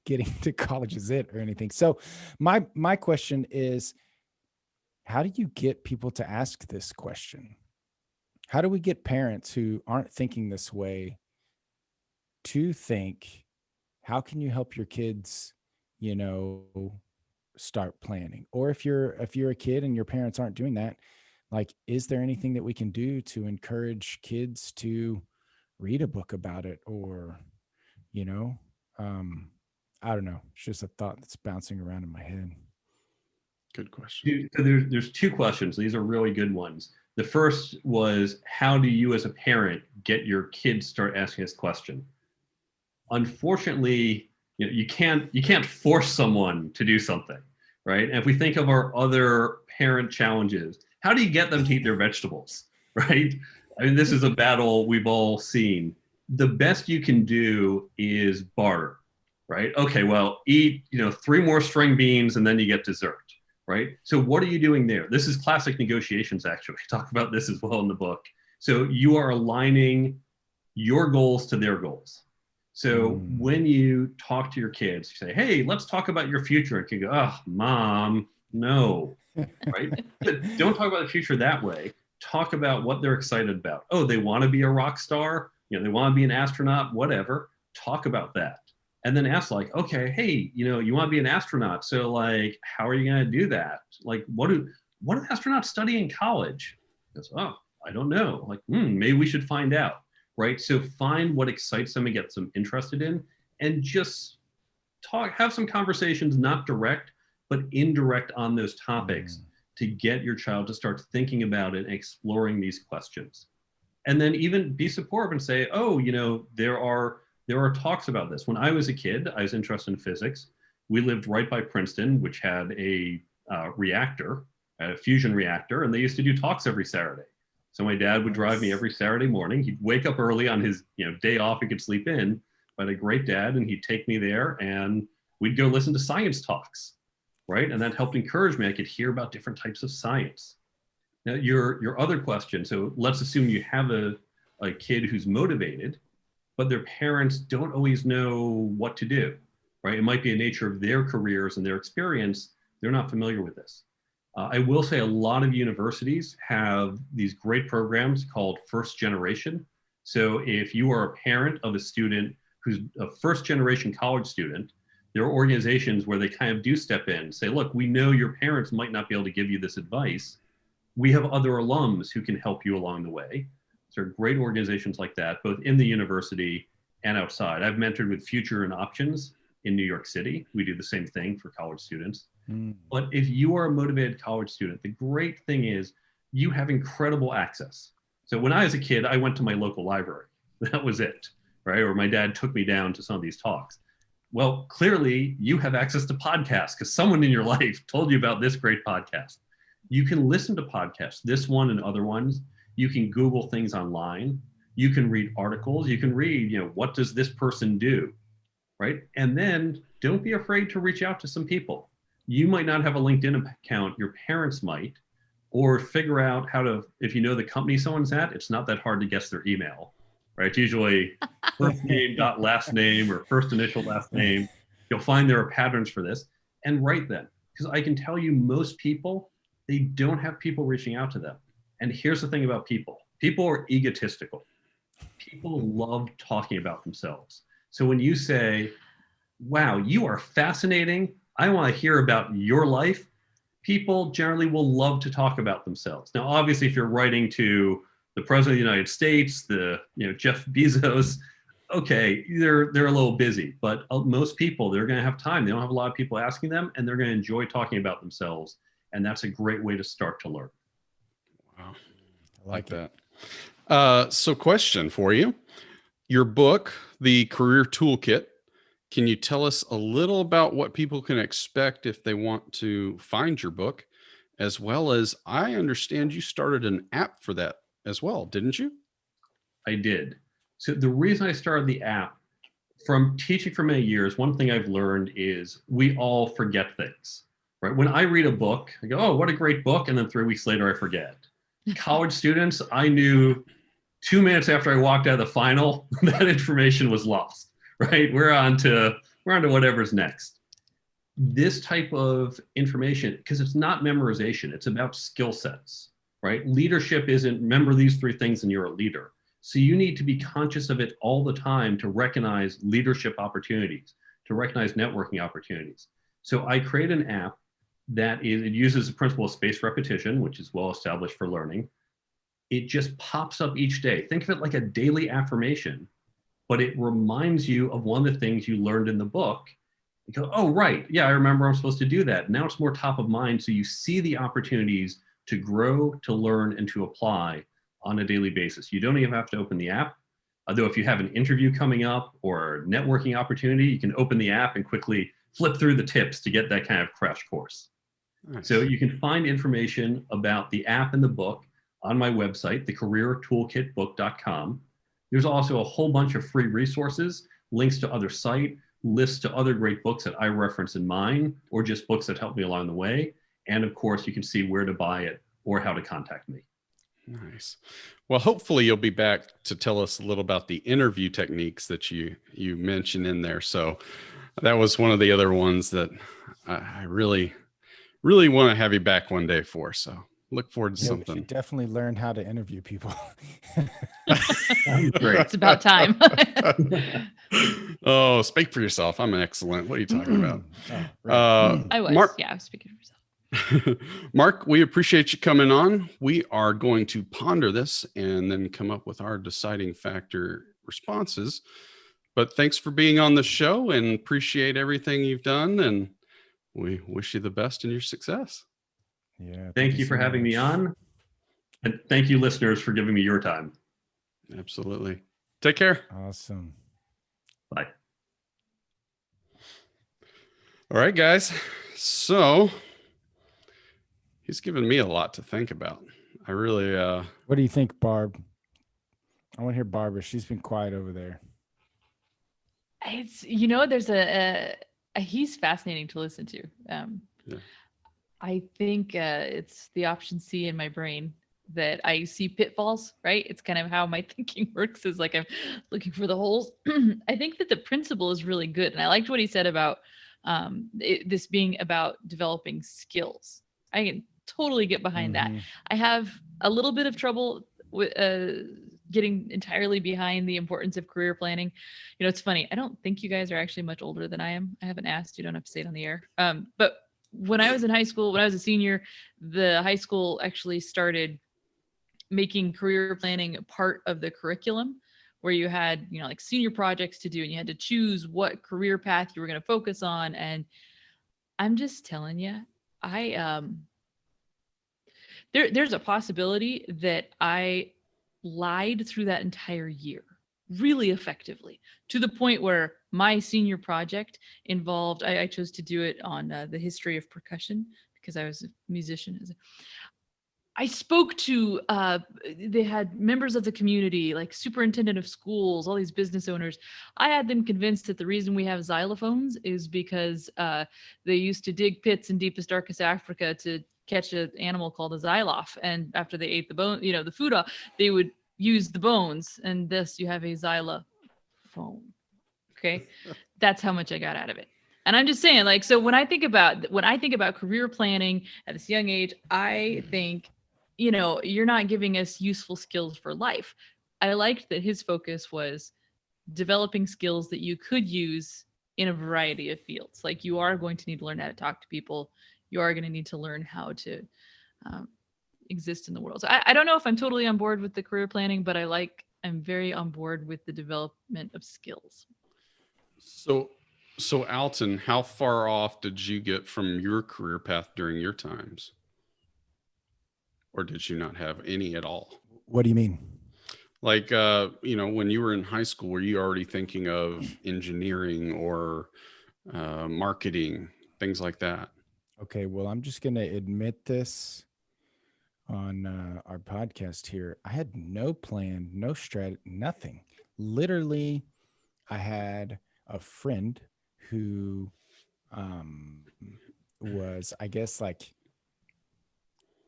getting to college is it or anything. So my question is, how do you get people to ask this question? How do we get parents who aren't thinking this way to think, how can you help your kids, start planning? Or if you're a kid and your parents aren't doing that, like, is there anything that we can do to encourage kids to read a book about it? Or, I don't know. It's just a thought that's bouncing around in my head. Good question. So there's two questions. These are really good ones. The first was, how do you as a parent get your kids start asking this question? Unfortunately, you can't force someone to do something, right? And if we think of our other parent challenges, how do you get them to eat their vegetables, right? I mean, this is a battle we've all seen. The best you can do is barter, right? Okay, well, eat 3 more string beans and then you get dessert, right? So what are you doing there? This is classic negotiations, actually. We talk about this as well in the book. So you are aligning your goals to their goals. So when you talk to your kids, you say, hey, let's talk about your future. And you go, oh, mom, no, right? But don't talk about the future that way. Talk about what they're excited about. Oh, they want to be a rock star. They want to be an astronaut, whatever. Talk about that. And then ask, like, okay, hey, you want to be an astronaut. So like, how are you going to do that? Like, what do astronauts study in college? Goes, oh, I don't know. Like, maybe we should find out. Right? So find what excites them and gets them interested in, and just have some conversations, not direct, but indirect on those topics to get your child to start thinking about it and exploring these questions. And then even be supportive and say, oh, there are talks about this. When I was a kid, I was interested in physics. We lived right by Princeton, which had a reactor, a fusion reactor, and they used to do talks every Saturday. So my dad would drive me every Saturday morning. He'd wake up early on his day off. He could sleep in, but a great dad, and he'd take me there and we'd go listen to science talks, right? And that helped encourage me. I could hear about different types of science. Now, your other question, so let's assume you have a kid who's motivated, but their parents don't always know what to do, right? It might be a nature of their careers and their experience. They're not familiar with this. I will say a lot of universities have these great programs called first generation. So if you are a parent of a student who's a first generation college student, there are organizations where they kind of do step in, say, look, we know your parents might not be able to give you this advice. We have other alums who can help you along the way. So there are great organizations like that, both in the university and outside. I've mentored with Future and Options in New York City. We do the same thing for college students. But if you are a motivated college student, the great thing is you have incredible access. So when I was a kid, I went to my local library. That was it, right? Or my dad took me down to some of these talks. Well, clearly you have access to podcasts because someone in your life told you about this great podcast. You can listen to podcasts, this one and other ones. You can Google things online. You can read articles. You can read, what does this person do, right? And then don't be afraid to reach out to some people. You might not have a LinkedIn account, your parents might, or figure out how to, if you know the company someone's at, it's not that hard to guess their email, right? It's usually first name dot last name or first initial last name. You'll find there are patterns for this, and write them. Because I can tell you most people, they don't have people reaching out to them. And here's the thing about people. People are egotistical. People love talking about themselves. So when you say, wow, you are fascinating, I want to hear about your life, people generally will love to talk about themselves. Now, obviously, if you're writing to the President of the United States, Jeff Bezos, okay, they're a little busy, but most people, they're going to have time. They don't have a lot of people asking them, and they're going to enjoy talking about themselves. And that's a great way to start to learn. Wow. I like that. So question for you. Your book, The Career Toolkit, can you tell us a little about what people can expect if they want to find your book, as well as I understand you started an app for that as well, didn't you? I did. So the reason I started the app, from teaching for many years, one thing I've learned is we all forget things, right? When I read a book, I go, oh, what a great book. And then 3 weeks later, I forget. College students, I knew 2 minutes after I walked out of the final, that information was lost, right? We're on to whatever's next. This type of information, because it's not memorization, it's about skill sets, right? Leadership isn't remember these 3 things and you're a leader. So you need to be conscious of it all the time to recognize leadership opportunities, to recognize networking opportunities. So I create an app it uses the principle of spaced repetition, which is well established for learning. It just pops up each day. Think of it like a daily affirmation, but it reminds you of one of the things you learned in the book. You go, oh, right. Yeah, I remember I'm supposed to do that. Now it's more top of mind. So you see the opportunities to grow, to learn, and to apply on a daily basis. You don't even have to open the app. Although if you have an interview coming up or a networking opportunity, you can open the app and quickly flip through the tips to get that kind of crash course. Nice. So you can find information about the app and the book on my website, thecareertoolkitbook.com. There's also a whole bunch of free resources, links to other sites, lists to other great books that I reference in mine, or just books that help me along the way. And of course, you can see where to buy it or how to contact me. Nice. Well, hopefully you'll be back to tell us a little about the interview techniques that you mentioned in there. So that was one of the other ones that I really want to have you back one day for. So look forward to something. We should definitely learn how to interview people. Great. It's about time. Oh, speak for yourself. I'm excellent. What are you talking about? Oh, right. I was. Mark, Yeah, I was speaking for myself. Mark, we appreciate you coming on. We are going to ponder this and then come up with our deciding factor responses. But thanks for being on the show and appreciate everything you've done. And we wish you the best in your success. Yeah. Thank you for having me on. And thank you, listeners, for giving me your time. Absolutely. Take care. Awesome. Bye. All right, guys. So he's given me a lot to think about. I really, What do you think, Barb? I want to hear Barbara. She's been quiet over there. It's, there's he's fascinating to listen to. Yeah. I think it's the option C in my brain that I see pitfalls, right? It's kind of how my thinking works, is like I'm looking for the holes. I think that the principle is really good. And I liked what he said about this being about developing skills. I can totally get behind that. I have a little bit of trouble with getting entirely behind the importance of career planning. It's funny. I don't think you guys are actually much older than I am. I haven't asked. You don't have to say it on the air. But when I was in high school, when I was a senior, the high school actually started making career planning part of the curriculum, where you had, like senior projects to do, and you had to choose what career path you were going to focus on. And I'm just telling you, there's a possibility that I lied through that entire year really effectively, to the point where my senior project involved, I chose to do it on the history of percussion because I was a musician. I spoke to, they had members of the community, like superintendent of schools, all these business owners. I had them convinced that the reason we have xylophones is because they used to dig pits in deepest, darkest Africa to catch an animal called a xylof. And after they ate the bone, the food off, they would use the bones, and thus you have a xylophone. Okay. That's how much I got out of it. And I'm just saying, like, so when I think about career planning at this young age, I think, you're not giving us useful skills for life. I liked that his focus was developing skills that you could use in a variety of fields. Like, you are going to need to learn how to talk to people. You are going to need to learn how to exist in the world. So I don't know if I'm totally on board with the career planning, but I'm very on board with the development of skills. So ALTON, how far off did you get from your career path during your times? Or did you not have any at all? What do you mean? Like, when you were in high school, were you already thinking of engineering or marketing, things like that? Okay, well, I'm just going to admit this on our podcast here. I had no plan, no strategy, nothing. Literally, I had a friend who was, I guess, like,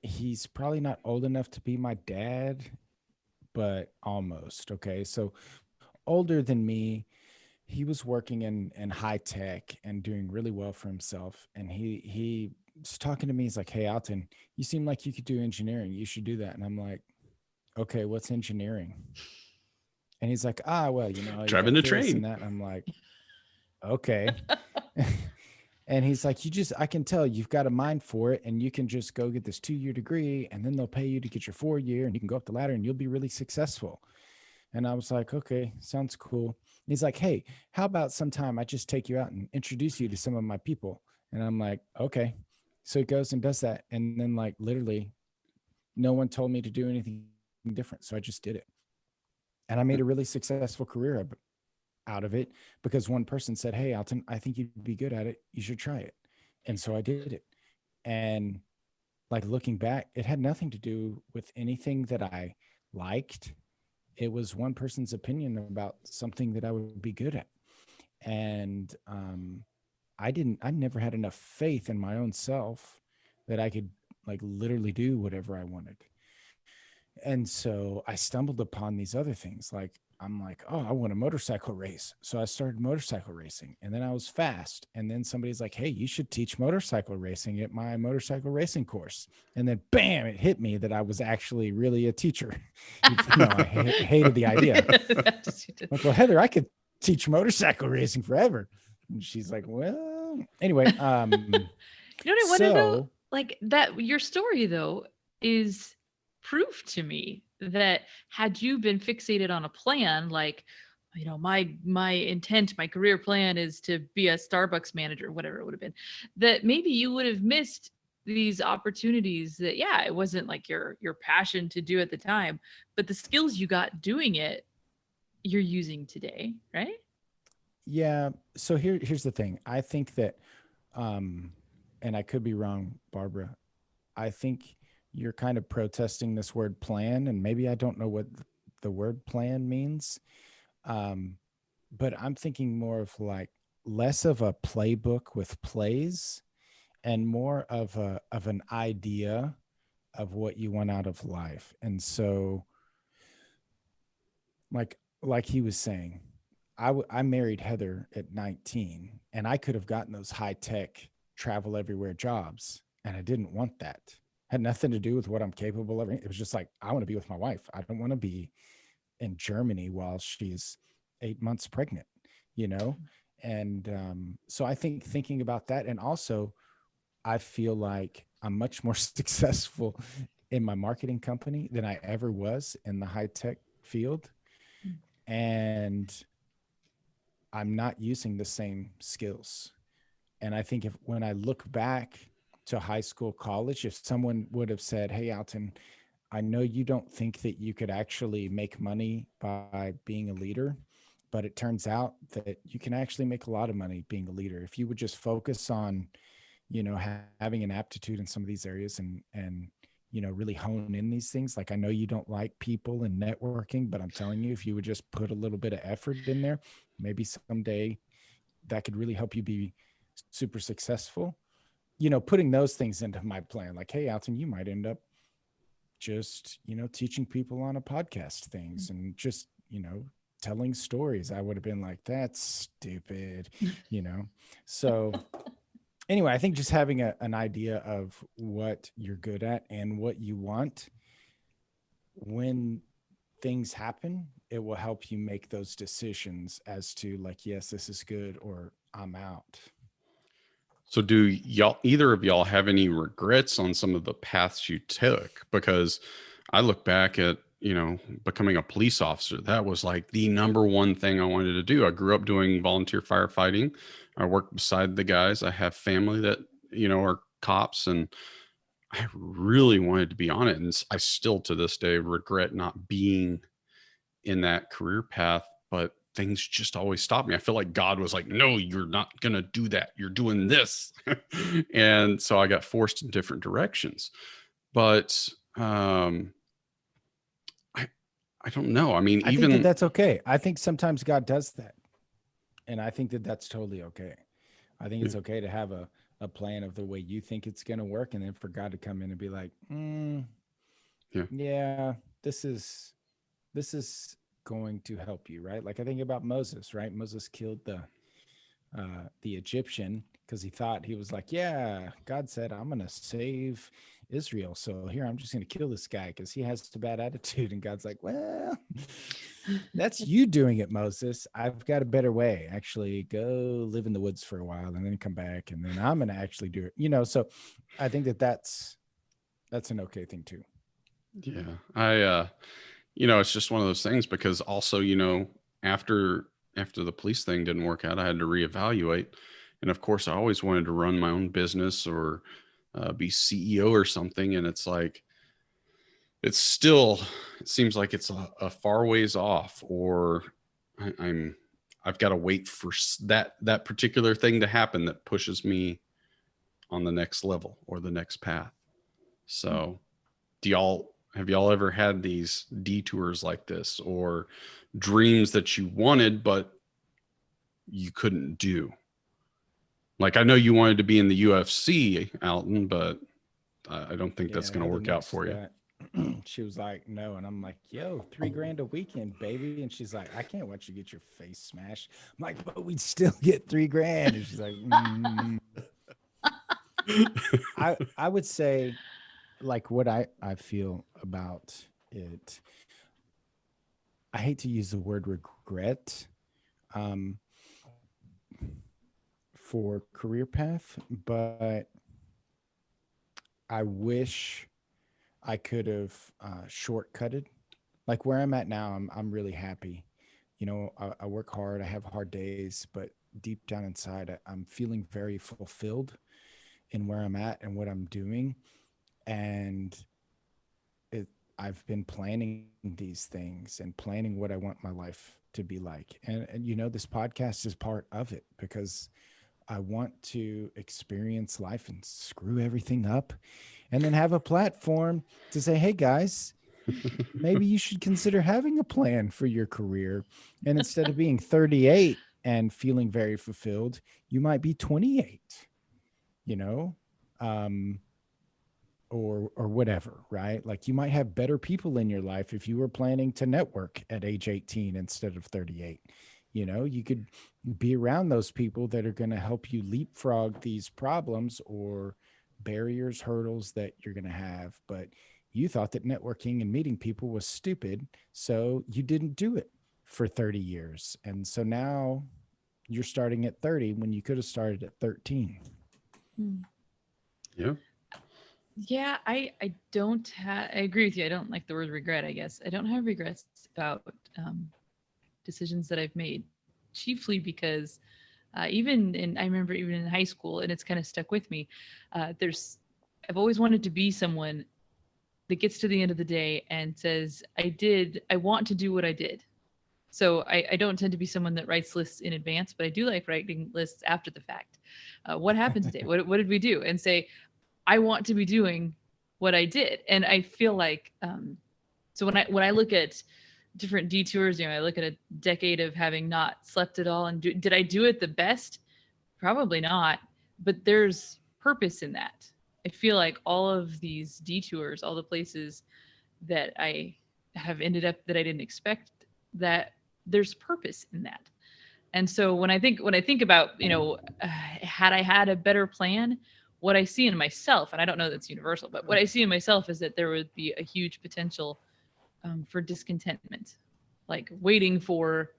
he's probably not old enough to be my dad, but almost. Okay. So older than me, he was working in high tech and doing really well for himself. And he was talking to me. He's like, "Hey, Alton, you seem like you could do engineering. You should do that." And I'm like, "Okay, what's engineering?" And he's like, well, you know, you Driving got the this train. and that. And I'm like, okay. And he's like, I can tell you've got a mind for it, and you can just go get this 2-year degree, and then they'll pay you to get your 4-year, and you can go up the ladder and you'll be really successful. And I was like, okay, sounds cool. He's like, "Hey, how about sometime I just take you out and introduce you to some of my people?" And I'm like, okay. So he goes and does that. And then, like, literally, no one told me to do anything different. So I just did it. And I made a really successful career out of it because one person said, "Hey, Alton, I think you'd be good at it. You should try it." And so I did it. And like looking back, it had nothing to do with anything that I liked. It was one person's opinion about something that I would be good at. And I never had enough faith in my own self that I could like literally do whatever I wanted. And so I stumbled upon these other things. Like, I'm like, oh, I want a motorcycle race. So I started motorcycle racing, and then I was fast. And then somebody's like, "Hey, you should teach motorcycle racing at my motorcycle racing course." And then bam, it hit me that I was actually really a teacher. Even though I hated the idea. Like, well, Heather, I could teach motorcycle racing forever. And she's like, well, anyway. You know what I want to know? So Like that, your story though is proof to me that had you been fixated on a plan, like, you know, my intent, my career plan is to be a Starbucks manager, whatever it would have been, that maybe you would have missed these opportunities that, yeah, it wasn't like your passion to do at the time, but the skills you got doing it, you're using today, right? yeah, so here's the thing. I think that um and I could be wrong, Barbara. I think you're kind of protesting this word plan, and maybe I don't know what the word plan means. Um, but I'm thinking more of like less of a playbook with plays and more of an idea of what you want out of life. And so like he was saying, I married Heather at 19, and I could have gotten those high tech travel everywhere jobs, and I didn't want that. Had nothing to do with what I'm capable of. It was just like, I want to be with my wife. I don't want to be in Germany while she's 8 months pregnant, you know? And so I think thinking about that, and also I feel like I'm much more successful in my marketing company than I ever was in the high tech field. And I'm not using the same skills. And I think if when I look back to high school, college, if someone would have said, "Hey, Alton, I know you don't think that you could actually make money by being a leader, but it turns out that you can actually make a lot of money being a leader if you would just focus on, you know, having an aptitude in some of these areas and you know, really hone in these things. Like, I know you don't like people and networking, but I'm telling you, if you would just put a little bit of effort in there, maybe someday that could really help you be super successful." You know, putting those things into my plan, like, "Hey, Alton, you might end up just, you know, teaching people on a podcast things and just, you know, telling stories." I would have been like, "That's stupid," you know? So anyway, I think just having an idea of what you're good at and what you want, when things happen, it will help you make those decisions as to like, yes, this is good, or I'm out. So do y'all, either of y'all, have any regrets on some of the paths you took? Because I look back at, you know, becoming a police officer. That was like the number one thing I wanted to do. I grew up doing volunteer firefighting. I worked beside the guys. I have family that, you know, are cops, and I really wanted to be on it. And I still to this day regret not being in that career path, but things just always stop me. I feel like God was like, "No, you're not going to do that. You're doing this." And so I got forced in different directions. But I, I don't know. I mean, I think that even, that's okay. I think sometimes God does that. And I think that that's totally okay. I think it's okay to have a plan of the way you think it's going to work. And then for God to come in and be like, yeah. yeah, this is this is going to help you, right? Like I think about Moses, right? Moses killed the Egyptian because he thought, he was like, yeah, God said, I'm going to save Israel. So here, I'm just going to kill this guy because he has a bad attitude. And God's like, well, that's you doing it, Moses. I've got a better way. Actually, go live in the woods for a while and then come back. And then I'm going to actually do it. So I think that's an okay thing too. Yeah. It's just one of those things because also, after the police thing didn't work out, I had to reevaluate. And of course, I always wanted to run my own business or be CEO or something. And it's like, it seems like it's a far ways off, or I've got to wait for that particular thing to happen that pushes me on the next level or the next path. So have y'all ever had these detours like this, or dreams that you wanted, but you couldn't do? Like, I know you wanted to be in the UFC, Alton, but I don't think that's going to work out for you. She was like, no. And I'm like, yo, $3,000 a weekend, baby. And she's like, I can't watch you get your face smashed. I'm like, but we'd still get $3,000. And she's like, I would say, like, what I feel about it, I hate to use the word regret for career path, but I wish I could have shortcutted. Like where I'm at now, I'm really happy. I work hard, I have hard days, but deep down inside, I'm feeling very fulfilled in where I'm at and what I'm doing. And I've been planning these things and planning what I want my life to be like. And this podcast is part of it because I want to experience life and screw everything up and then have a platform to say, hey guys, maybe you should consider having a plan for your career. And instead of being 38 and feeling very fulfilled, you might be 28, or whatever, right? Like you might have better people in your life if you were planning to network at age 18 instead of 38. You could be around those people that are going to help you leapfrog these problems or barriers, hurdles that you're going to have. But you thought that networking and meeting people was stupid, so you didn't do it for 30 years. And so now you're starting at 30 when you could have started at 13. Yeah. Yeah, I agree with you. I don't like the word regret, I guess. I don't have regrets about decisions that I've made, chiefly because I remember even in high school, and it's kind of stuck with me. I've always wanted to be someone that gets to the end of the day and says, I want to do what I did. So I don't tend to be someone that writes lists in advance, but I do like writing lists after the fact. What happened today? What did we do? And say, I want to be doing what I did. And I feel like, so when I look at different detours, I look at a decade of having not slept at all. And did I do it the best? Probably not, but there's purpose in that. I feel like all of these detours, all the places that I have ended up that I didn't expect, that there's purpose in that. And so when I think about, had I had a better plan, what I see in myself, and I don't know that's universal, but what I see in myself is that there would be a huge potential for discontentment, like waiting for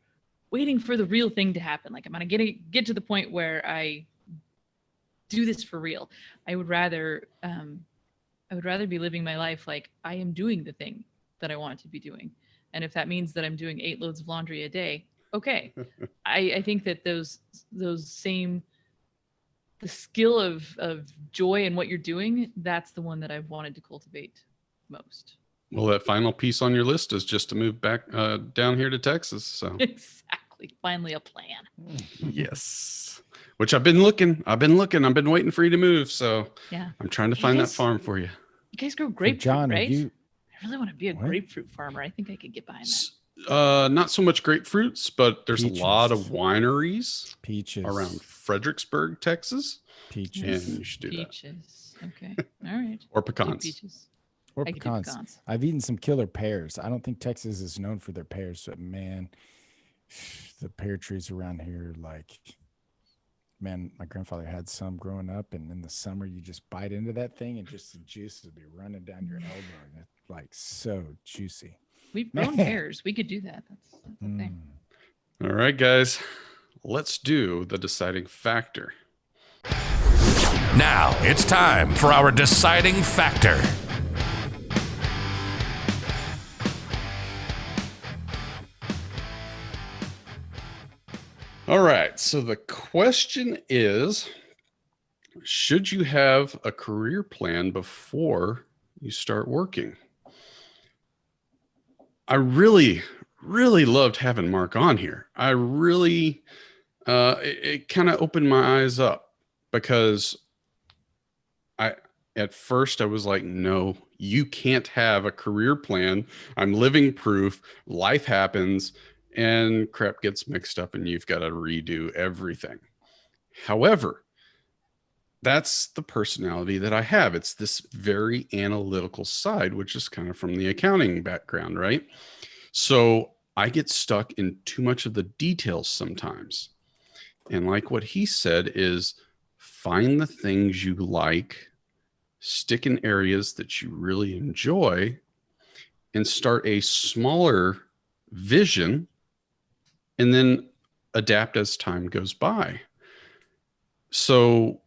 the real thing to happen. Like I'm going to get to the point where I do this for real. I would rather be living my life like I am doing the thing that I want to be doing. And if that means that I'm doing 8 loads of laundry a day, okay. I think that the skill of joy in what you're doing, that's the one that I've wanted to cultivate most. Well, that final piece on your list is just to move back down here to Texas. So exactly, finally a plan. Yes, which I've been waiting for you to move. So yeah, I'm trying to find that farm for you. You guys grow grapefruit, John, right? I really want to be a grapefruit farmer. I think I could get behind that. Not so much grapefruits, but there's Peaches. a lot of wineries Peaches around Fredericksburg, Texas. Peaches. And you should do Peaches. Okay. All right. Or Do pecans. peaches. Or I could do pecans. pecans. I've eaten some killer pears. I don't think Texas is known for their pears, but man, the pear trees around here, like, man, my grandfather had some growing up, and in the summer you just bite into that thing and just the juice would be running down your elbow, and it's like so juicy. We've grown Man. pears. We could do that. That's a thing. All right, guys, let's do the deciding factor. Now it's time for our deciding factor. All right, so the question is, should you have a career plan before you start working? I really loved having Mark on here. I really, it kind of opened my eyes up, because at first I was like, no, you can't have a career plan. I'm living proof. Life happens and crap gets mixed up and you've got to redo everything. However, that's the personality that I have. It's this very analytical side, which is kind of from the accounting background, right? So I get stuck in too much of the details sometimes. And like what he said is, find the things you like, stick in areas that you really enjoy, and start a smaller vision, and then adapt as time goes by. So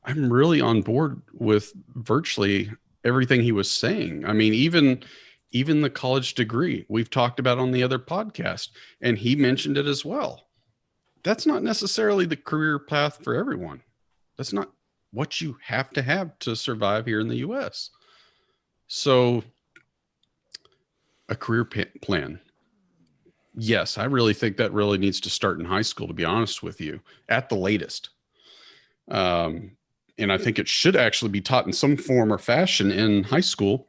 I'm really on board with virtually everything he was saying. I mean, even the college degree we've talked about on the other podcast, and he mentioned it as well. That's not necessarily the career path for everyone. That's not what you have to survive here in the US. So a career plan. Yes, I really think that really needs to start in high school, to be honest with you, at the latest. And I think it should actually be taught in some form or fashion in high school,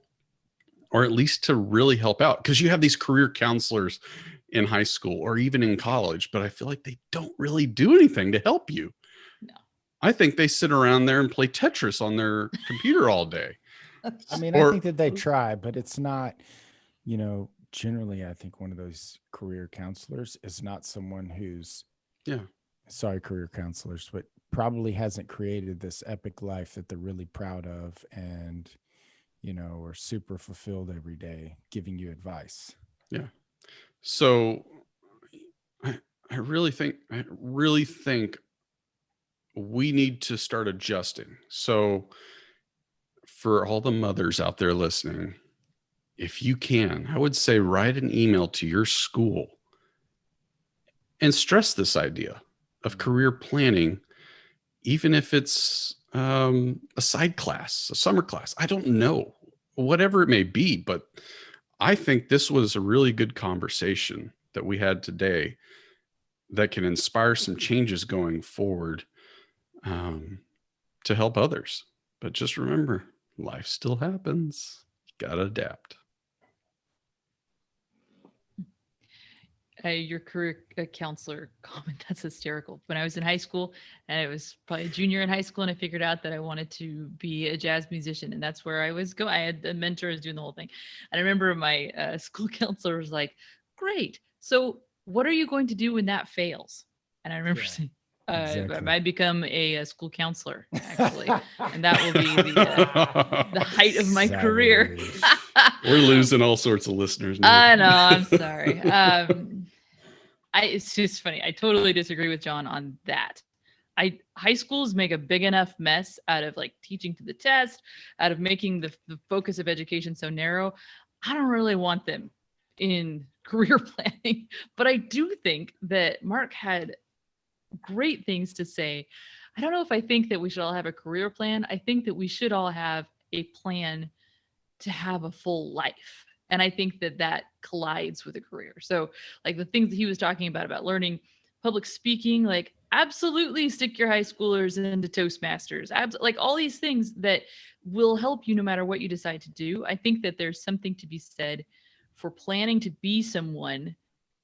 or at least to really help out, because you have these career counselors in high school or even in college, but I feel like they don't really do anything to help you. No. I think they sit around there and play Tetris on their computer all day. I mean, Or- I think that they try, but it's not, generally, I think one of those career counselors is not someone who's, career counselors, but probably hasn't created this epic life that they're really proud of and, are super fulfilled every day giving you advice. Yeah. So I really think we need to start adjusting. So for all the mothers out there listening, if you can, I would say write an email to your school and stress this idea of career planning, even if it's a side class, a summer class. I don't know, whatever it may be, but I think this was a really good conversation that we had today that can inspire some changes going forward, to help others. But just remember, life still happens. You gotta adapt. Your career counselor comment, that's hysterical. When I was in high school, and I was probably a junior in high school, and I figured out that I wanted to be a jazz musician, and that's where I was going. I had the mentors doing the whole thing. And I remember my school counselor was like, great, so what are you going to do when that fails? And I remember saying, exactly. I might become a school counselor, actually. And that will be the height of my career. We're losing all sorts of listeners now. I know, I'm sorry. It's just funny. I totally disagree with John on that. High schools make a big enough mess out of like teaching to the test, out of making the focus of education so narrow. I don't really want them in career planning, but I do think that Mark had great things to say. I don't know if I think that we should all have a career plan. I think that we should all have a plan to have a full life. And I think that collides with a career. So like the things that he was talking about learning public speaking, like absolutely stick your high schoolers into Toastmasters, like all these things that will help you no matter what you decide to do. I think that there's something to be said for planning to be someone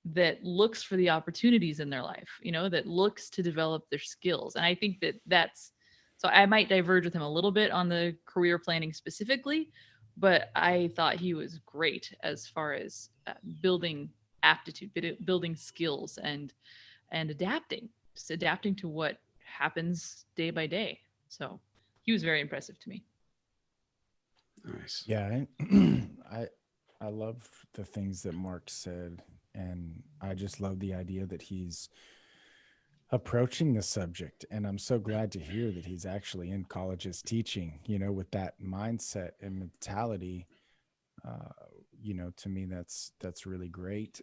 that looks for the opportunities in their life, that looks to develop their skills. And I think that that's So I might diverge with him a little bit on the career planning specifically, but I thought he was great as far as building aptitude, building skills, and adapting, just adapting to what happens day by day. So he was very impressive to me. Nice. Yeah, I love the things that Mark said, and I just love the idea that he's approaching the subject. And I'm so glad to hear that he's actually in colleges teaching, with that mindset and mentality. To me, that's really great.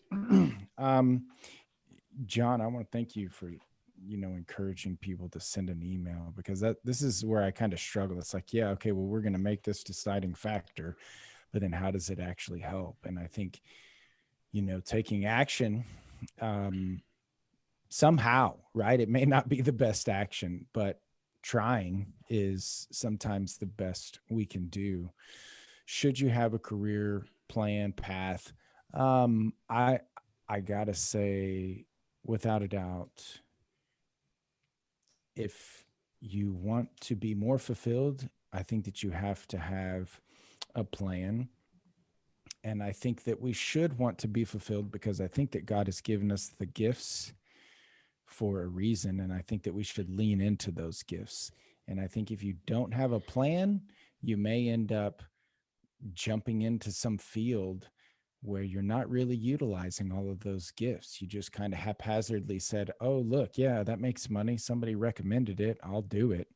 John, I want to thank you for, encouraging people to send an email, because this is where I kind of struggle. It's like, yeah, okay, well, we're going to make this deciding factor, but then how does it actually help? And I think, taking action, somehow, right? It may not be the best action, but trying is sometimes the best we can do. Should you have a career plan path? I gotta say, without a doubt, if you want to be more fulfilled, I think that you have to have a plan. And I think that we should want to be fulfilled because I think that God has given us the gifts for a reason. And I think that we should lean into those gifts. And I think if you don't have a plan, you may end up jumping into some field where you're not really utilizing all of those gifts. You just kind of haphazardly said, oh, look, yeah, that makes money. Somebody recommended it. I'll do it.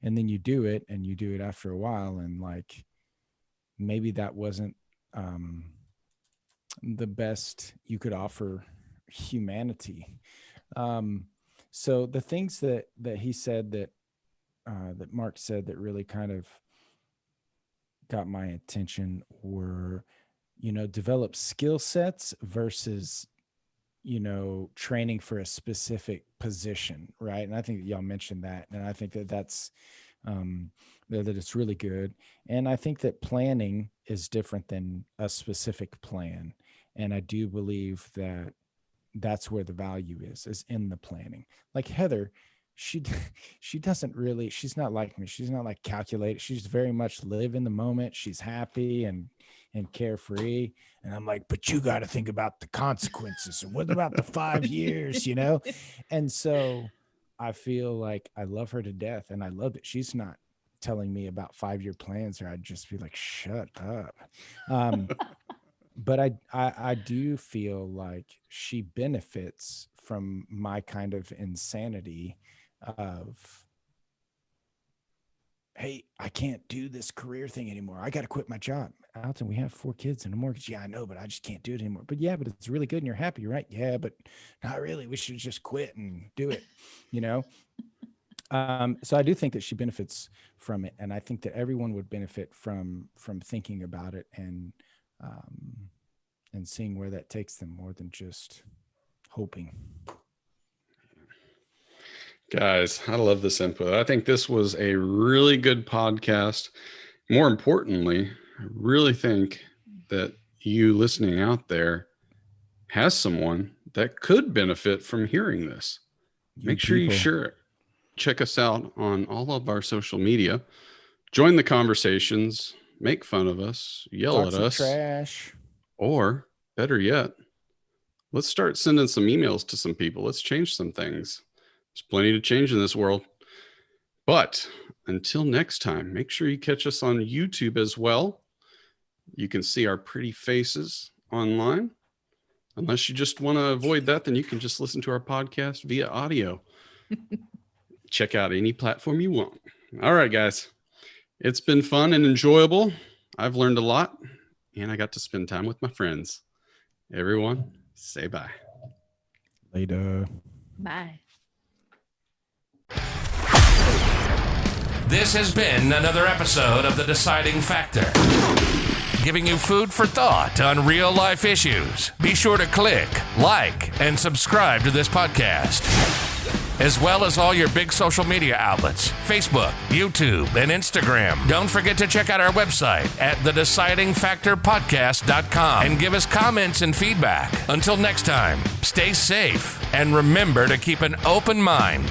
And then you do it, and you do it after a while. And like, maybe that wasn't the best you could offer humanity. So the things that he said that Mark said that really kind of got my attention were, develop skill sets versus, training for a specific position. Right. And I think that y'all mentioned that. And I think that that's, that it's really good. And I think that planning is different than a specific plan. And I do believe that that's where the value is in the planning. Like Heather, she doesn't really, she's not like me. She's not like calculated. She's very much live in the moment. She's happy and carefree. And I'm like, but you got to think about the consequences. And what about the 5 years, And so I feel like I love her to death. And I love that she's not telling me about 5-year plans, or I'd just be like, shut up. But I do feel like she benefits from my kind of insanity of, hey, I can't do this career thing anymore. I got to quit my job. Alton, we have 4 kids and a mortgage. Yeah, I know, but I just can't do it anymore. But yeah, but it's really good and you're happy, right? Yeah, but not really. We should just quit and do it, So I do think that she benefits from it. And I think that everyone would benefit from thinking about it and seeing where that takes them more than just hoping. Guys, I love this input. I think this was a really good podcast. More importantly, I really think that you listening out there has someone that could benefit from hearing this. Make sure you check us out on all of our social media. Join the conversations, make fun of us, yell at us. Trash. Or better yet, let's start sending some emails to some people. Let's change some things. There's plenty to change in this world. But until next time, make sure you catch us on YouTube as well. You can see our pretty faces online. Unless you just want to avoid that, then you can just listen to our podcast via audio. Check out any platform you want. All right, guys. It's been fun and enjoyable. I've learned a lot, and I got to spend time with my friends. Everyone, say bye. Later. Bye. This has been another episode of The Deciding Factor, giving you food for thought on real life issues. Be sure to click, like, and subscribe to this podcast, as well as all your big social media outlets, Facebook, YouTube, and Instagram. Don't forget to check out our website at thedecidingfactorpodcast.com and give us comments and feedback. Until next time, stay safe and remember to keep an open mind.